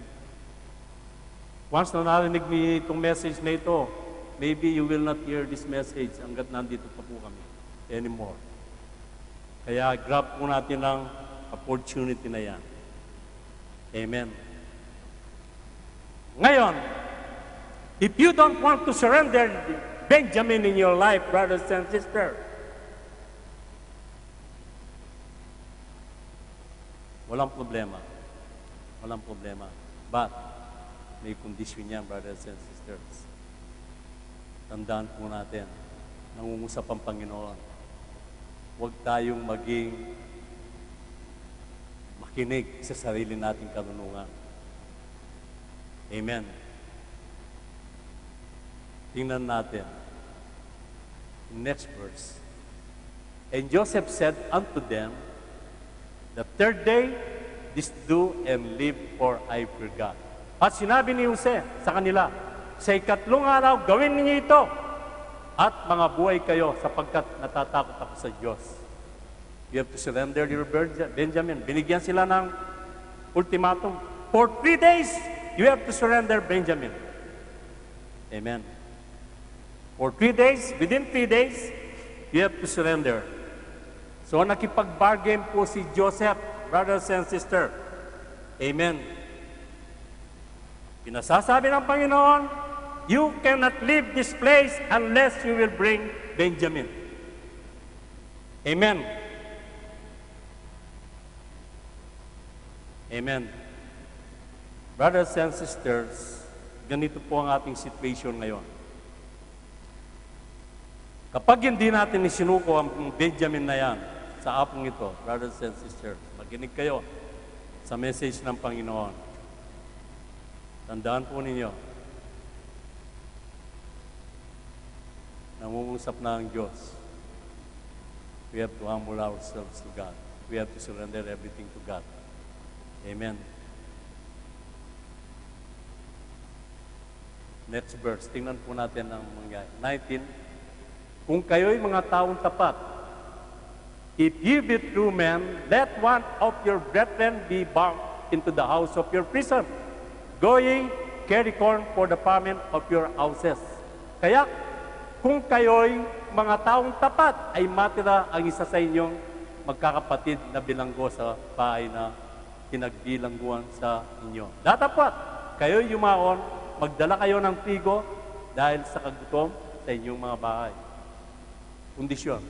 [SPEAKER 3] Once na narinig mo itong message na ito, maybe you will not hear this message hanggat nandito pa po kami anymore. Kaya grab po natin ang opportunity na yan. Amen. Ngayon, if you don't want to surrender Benjamin in your life, brothers and sisters, walang problema. Walang problema. But, may kondisyon yan, brothers and sisters. Tandaan po natin, nangungusap ang Panginoon. Huwag tayong makinig sa sarili nating karunungan. Amen. Tingnan natin. Next verse. And Joseph said unto them, the third day, this do and live, for I forgot. At sinabi ni Jose sa kanila, sa ikatlong araw, gawin ninyo ito, at mga buhay kayo, sapagkat natatakot ako sa Diyos. You have to surrender your Benjamin. Binigyan sila ng ultimatum. For 3 days, you have to surrender Benjamin. Amen. For 3 days, within 3 days, you have to surrender. So nakipag-bargain po si Joseph, brothers and sisters. Amen. Pinasasabi ng Panginoon, you cannot leave this place unless you will bring Benjamin. Amen. Amen. Brothers and sisters, ganito po ang ating situation ngayon. Kapag hindi natin isinuko ang Benjamin na yan sa apong ito, brothers and sisters, makinig kayo sa message ng Panginoon. Tandaan po ninyo, nangungusap na ang Diyos. We have to humble ourselves to God. We have to surrender everything to God. Amen. Next verse, tingnan po natin ang mga 19. Kung kayo'y mga taong tapat, if ye be true men, let one of your brethren be bound into the house of your prison. Go ye, carry corn for the famine of your houses. Kaya, kung kayo'y mga taong tapat, ay matira ang isa sa inyong magkakapatid na bilanggo sa bahay na pinagbilangguan sa inyo. Datapat, kayo'y yumaon, magdala kayo ng trigo dahil sa kagutom sa inyong mga bahay. Kondisyon,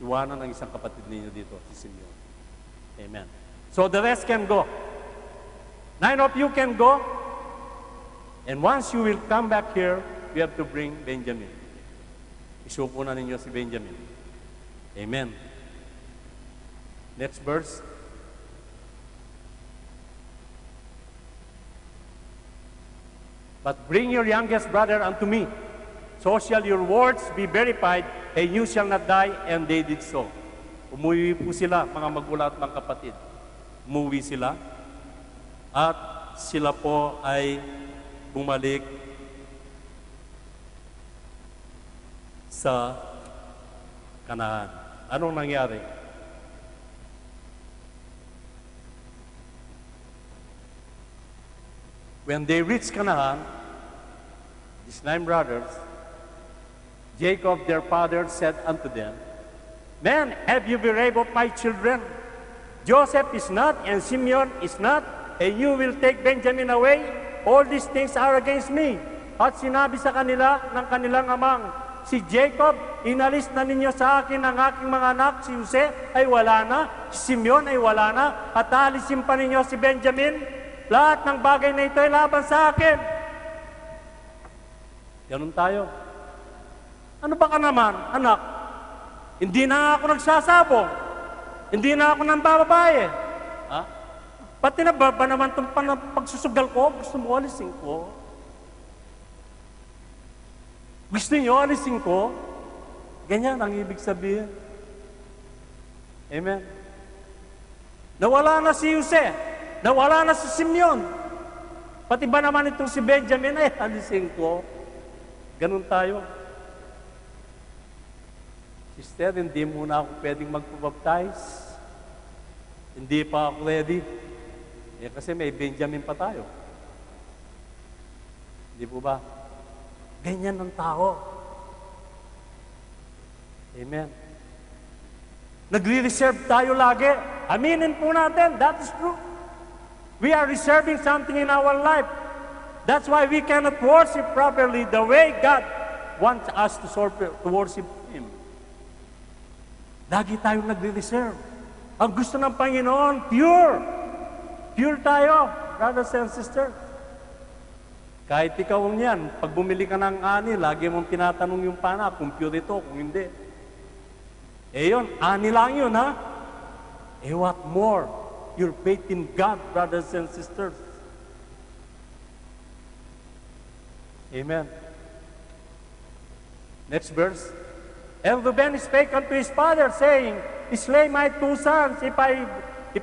[SPEAKER 3] iwanan ang isang kapatid ninyo dito, si Simeon. Amen. So the rest can go. 9 of you can go. And once you will come back here, you have to bring Benjamin. Isuko na ninyo si Benjamin. Amen. Next verse. But bring your youngest brother unto me. So shall your words be verified, and you shall not die, and they did so. Umuwi po sila, mga magulang at mga kapatid. Umuwi sila, at sila po ay bumalik sa Kanaan. Anong nangyari? When they reached Canaan, these 9 brothers, Jacob, their father, said unto them, Men, have you bereft of my children? Joseph is not, and Simeon is not, and you will take Benjamin away? All these things are against me. At sinabi sa kanila ng kanilang amang, si Jacob, inalis na ninyo sa akin ang aking mga anak, si Jose ay wala na, si Simeon ay wala na, at alisin pa ninyo si Benjamin. Lahat ng bagay na ito ay laban sa akin. Ganun tayo. Ano ba ka naman, anak? Hindi na ako nagsasabong. Hindi na ako nang bababae. Ha? Pati na ba naman itong pagsusugal ko? Gusto mo alisin ko? Gusto niyo alisin ko? Ganyan ang ibig sabihin. Amen. Nawala na si Jose. Nawala na si Simeon. Pati ba naman itong si Benjamin, ay alisin ko? Ganun tayo. Sister, hindi muna ako pwedeng magpabaptize. Hindi pa ako ready. Eh, kasi may Benjamin pa tayo. Di po ba? Ganyan ang tao. Amen. Nagre-reserve tayo lagi. Aminin po natin, that is true. We are reserving something in our life. That's why we cannot worship properly the way God wants us to worship Him. Lagi tayong nagre-reserve. Ang gusto ng Panginoon, pure. Pure tayo, brothers and sisters. Kahit ikaw yan, pag bumili ka ng ani, lagi mong tinatanong yung pana, kung pure ito, kung hindi. Eh yun, ani lang yun, ha? Eh what more? Your faith in God, brothers and sisters. Amen. Next verse. And Reuben spake unto his father, saying, Slay my two sons, if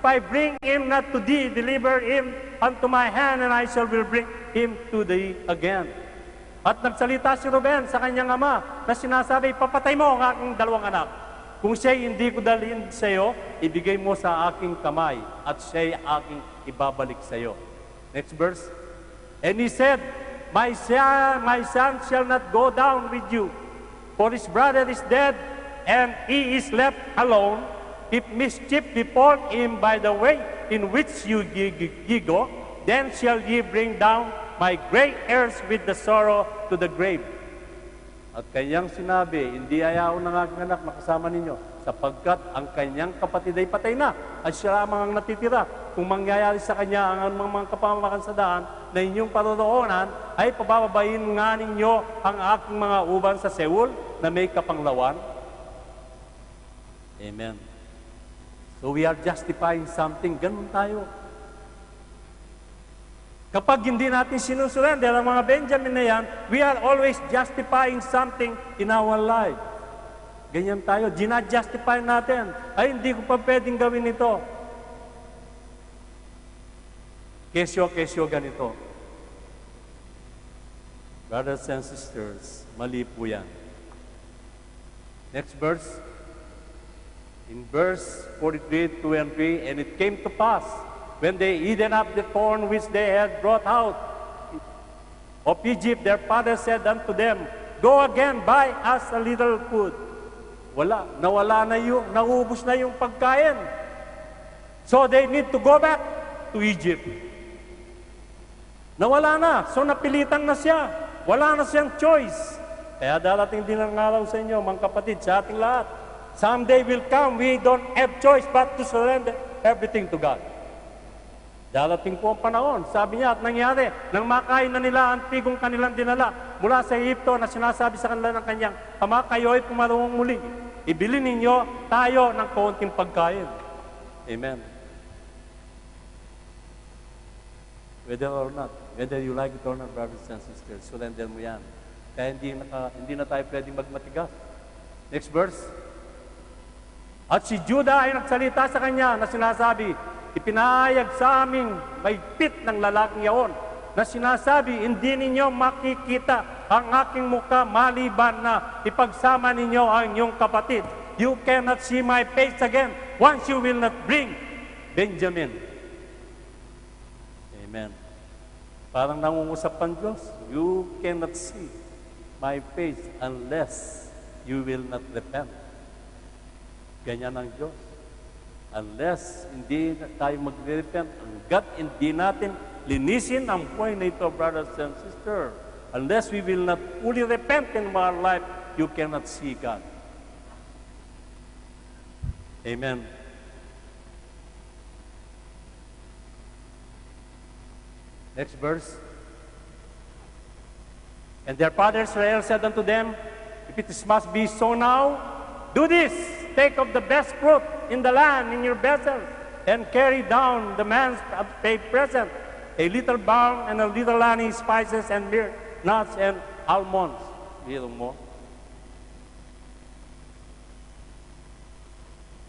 [SPEAKER 3] I bring him not to thee, deliver him unto my hand, and I shall will bring him to thee again. At nagsalita si Reuben sa kanyang ama, na sinasabi, papatay mo ang aking dalawang anak. Kung siya'y hindi ko dalhin sa iyo, ibigay mo sa aking kamay, at siya'y aking ibabalik sa iyo. Next verse. And he said, My son shall not go down with you, for his brother is dead, and he is left alone. If mischief befall him by the way in which ye go, then shall ye bring down my gray hairs with the sorrow to the grave. At kanyang sinabi, hindi ayaw ng aking anak na kasama ninyo, sapagkat ang kanyang kapatid ay patay na, at siya lamang ang natitira. Kung mangyayari sa kanya ang mga kapamakan sa daan na inyong paroroonan, ay pabababayin nga ninyo ang aking mga uban sa Seul na may kapanglawan. Amen. So we are justifying something. Ganun tayo. Kapag hindi natin sinusurrender ang mga Benjamin na yan, we are always justifying something in our life. Ganyan tayo. Gina-justify natin. Ay, hindi ko pa pwedeng gawin ito. Kesyo ganito. Brothers and sisters, mali po yan. Next verse. In verse 43, 2 and 3, And it came to pass, when they eaten up the corn which they had brought out of Egypt, their father said unto them, Go again, buy us a little food. Nawala na yung, naubos na yung pagkain. So they need to go back to Egypt. Nawala na, so napilitan na siya. Wala na siyang choice. Kaya darating din ang araw sa inyo, mga kapatid, sa ating lahat. Someday will come, we don't have choice but to surrender everything to God. Darating po ang panahon, sabi niya at nangyari, nang makain na nila ang tigong kanilang dinala mula sa Egypto na sinasabi sa kanila ng kanyang ama, kayo ay pumarong muli. Ibili ninyo tayo ng kaunting pagkain. Amen. Whether or not, whether you like it or not, brothers and sisters, surrender mo yan. Kaya hindi na tayo pwedeng magmatigas. Next verse. At si Judah ay nagsalita sa kanya na sinasabi, ipinahayag sa aming mahigpit ng lalaking yaon na sinasabi, hindi ninyo makikita ang aking muka maliban na ipagsama ninyo ang inyong kapatid. You cannot see my face again once you will not bring Benjamin. Amen. Parang nangungusap ang Diyos, you cannot see my face unless you will not repent. Ganyan ang Diyos. Unless hindi tayo mag-repent, hanggat hindi natin linisin ang buhay na ito, brothers and sisters. Unless we will not fully repent in our life, you cannot see God. Amen. Next verse. And their father Israel said unto them, If it must be so now, do this. Take of the best fruit in the land in your vessel, and carry down the man's pay present, a little balm and a little honey, spices and myrrh, nuts and almonds. Little more.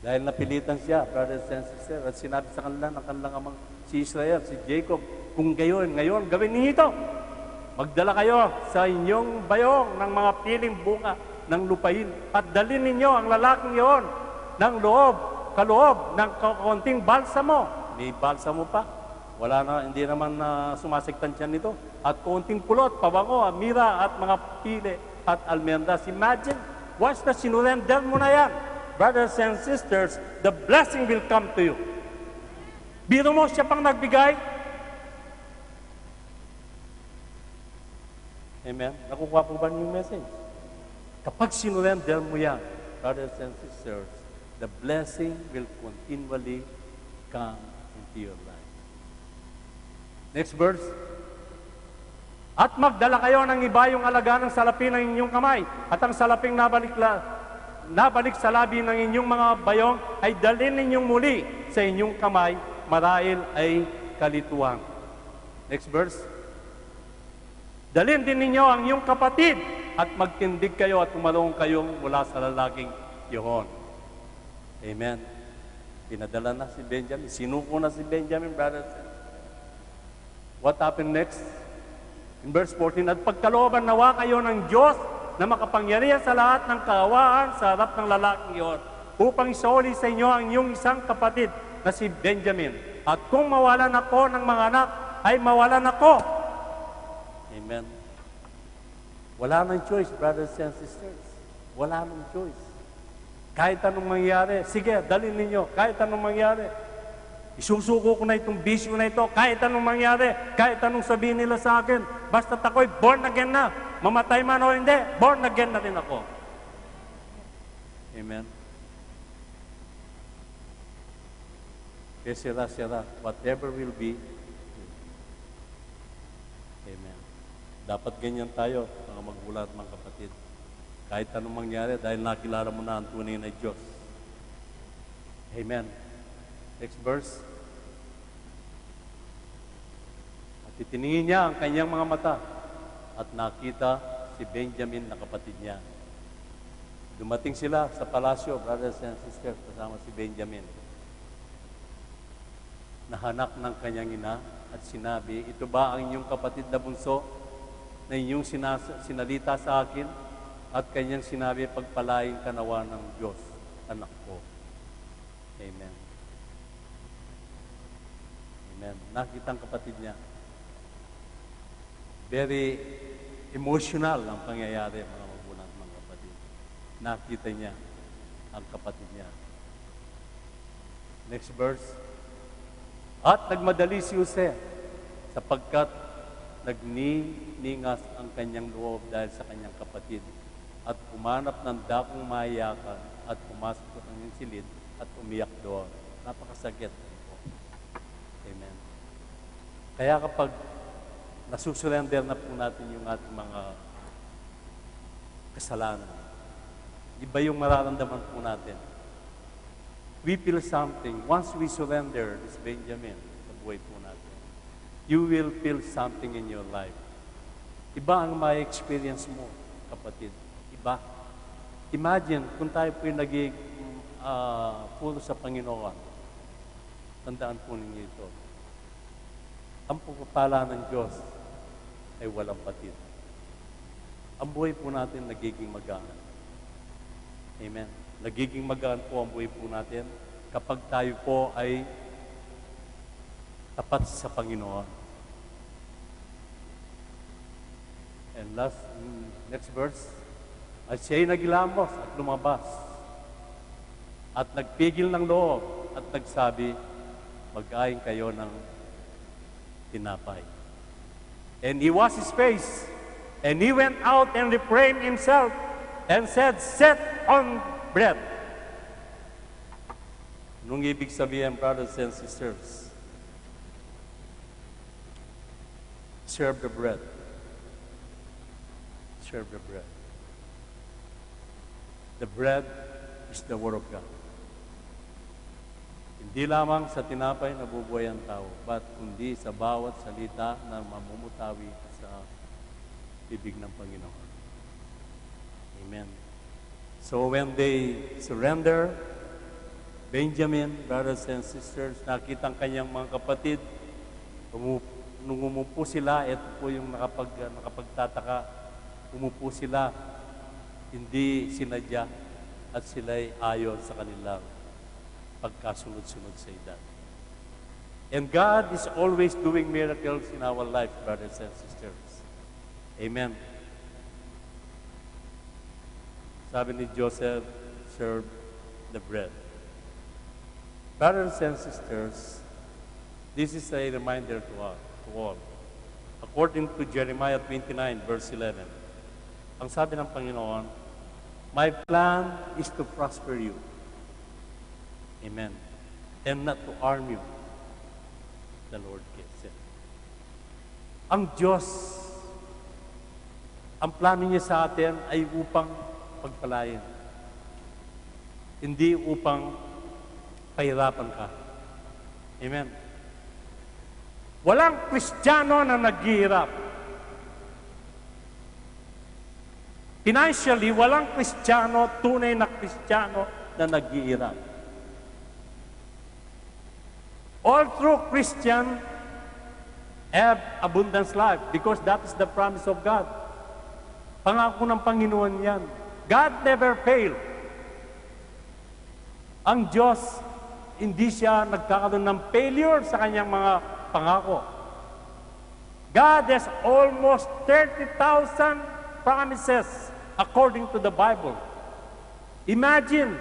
[SPEAKER 3] Dahil napilitan siya, brothers and sisters, at sinabi sa kanila ng kanilang amang si Israel, si Jacob, kung ngayon, gawin niyo ito. Magdala kayo sa inyong bayong ng mga piling bunga ng lupain at dalhin ninyo ang lalaking iyon ng kaloob ng konting balsamo. May balsamo pa. Wala na, hindi naman sumasektan siya nito. At konting pulot, pabango, mira at mga pili at almendas. Imagine, once na sinurrender mo na yan, brothers and sisters, the blessing will come to you. Biro mo, siya pang nagbigay. Amen? Nakukuha po ba niyo yung message? Kapag sinurrender mo yan, brothers and sisters, the blessing will continually come into your life. Next verse. At magdala kayo ng iba yung alaga ng salapi ng inyong kamay, at ang salaping nabalik sa labi ng inyong mga bayong ay dalhin ninyong muli sa inyong kamay, marahil ay kalituhan. Next verse. Dalhin din ninyo ang iyong kapatid at magtindig kayo at umalong kayong mula sa lalaking yun. Amen. Pinadala na si Benjamin. Sinuko na si Benjamin, brothers. What happened next? In verse 14, at pagkalooban nawa kayo ng Diyos na makapangyarihan sa lahat ng kaawaan sa harap ng lalaking iyon, upang isauli sa inyo ang inyong isang kapatid na si Benjamin. At kung mawalan ako ng mga anak, ay mawalan ako. Amen. Wala nang choice, brothers and sisters. Wala nang choice. Kahit anong mangyari, sige, dalhin ninyo. Kahit anong mangyari. Isusuko ko na itong bisyo na ito. Kahit anong mangyari, kahit anong sabihin nila sa akin, basta't ako'y born again na. Mamatay man o hindi, born again na rin ako. Amen. Que sera, whatever will be. Amen. Dapat ganyan tayo, mga magulang at mga kapatid. Kahit anong mangyari, dahil nakilala mo na ang tunay na Diyos. Amen. Next verse. At itiningin niya ang kanyang mga mata at nakita si Benjamin na kapatid niya. Dumating sila sa palasyo, brothers and sisters, kasama si Benjamin. Nahanak ng kanyang ina at sinabi, ito ba ang inyong kapatid na bunso na inyong sinalita sa akin? At kanyang sinabi, pagpalain ka nawa ng Diyos, anak ko. Amen. Amen. Nakita ang kapatid niya. Very emotional ang pangyayari, mga magulang at mga kapatid. Nakita niya ang kapatid niya. Next verse. At nagmadali si Jose sapagkat nagniningas ang kanyang loob dahil sa kanyang kapatid at umanap ng dakong mayayakan at pumasok sa kanyang silid at umiyak doon. Napakasakit. Amen. Kaya kapag nasusurrender na po natin yung ating mga kasalanan, iba yung mararamdaman po natin. We feel something. Once we surrender this Benjamin sa buhay po natin, you will feel something in your life. Iba ang may experience mo, kapatid. Iba. Imagine kung tayo po yung naging puro sa Panginoon. Tandaan po ninyo ito. Ang pagpapala ng Diyos ay walang patid. Ang buhay po natin nagiging magaan. Amen. Nagiging magaan po ang buhay po natin kapag tayo po ay tapat sa Panginoon. And next verse, at siya'y nagilamos at lumabas at nagpigil ng loob at nagsabi, mag-ain kayo ng tinapay. And he washed his face, and he went out and refrained himself, and said, set on bread. Anong ibig sabihin, brothers and sisters? Serve the bread. Serve the bread. The bread is the Word of God. Hindi lamang sa tinapay nabubuhay ang tao, but kundi sa bawat salita na mamumutawi sa bibig ng Panginoon. Amen. So when they surrender, Benjamin, brothers and sisters, nakita ang kanyang mga kapatid, nung umupo sila, ito po yung nakapagtataka, umupo sila, hindi sinadya at sila'y ayon sa kanilang pagkasunod-sunod sa edad. And God is always doing miracles in our life, brothers and sisters. Amen. Sabi ni Joseph, serve the bread. Brothers and sisters, this is a reminder to us, to all. According to Jeremiah 29, verse 11, ang sabi ng Panginoon, my plan is to prosper you. Amen. And not to harm you. The Lord said. Ang Diyos, ang plano niya sa atin ay upang pagpalain. Hindi upang pahirapan ka. Amen. Walang Kristiyano na naghihirap. Financially, walang Kristiyano, tunay na Kristiyano na naghihirap. All true Christian have abundance life because that is the promise of God. Pangako ng Panginoon yan. God never failed. Ang Diyos, hindi siya nagkakaroon ng failure sa kanyang mga pangako. God has almost 30,000 promises according to the Bible. Imagine,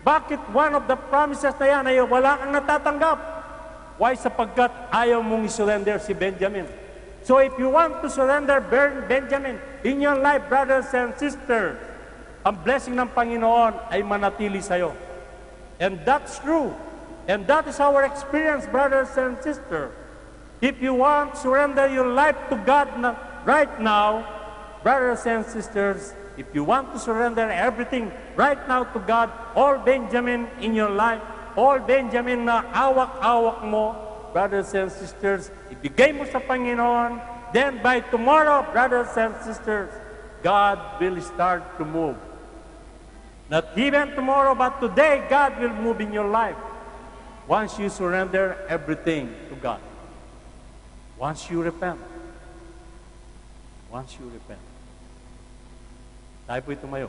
[SPEAKER 3] bakit one of the promises na yan ay wala kang natatanggap? Why? Sapagkat ayaw mong isurrender si Benjamin. So if you want to surrender Benjamin in your life, brothers and sisters, ang blessing ng Panginoon ay manatili sa'yo. And that's true. And that is our experience, brothers and sisters. If you want to surrender your life to God right now, brothers and sisters, if you want to surrender everything right now to God, all Benjamin in your life, all Benjamin na awak-awak mo, brothers and sisters, ibigay mo sa Panginoon, then by tomorrow, brothers and sisters, God will start to move. Not even tomorrow, but today, God will move in your life. Once you surrender everything to God. Once you repent. Once you repent. Tayo po'y tumayo.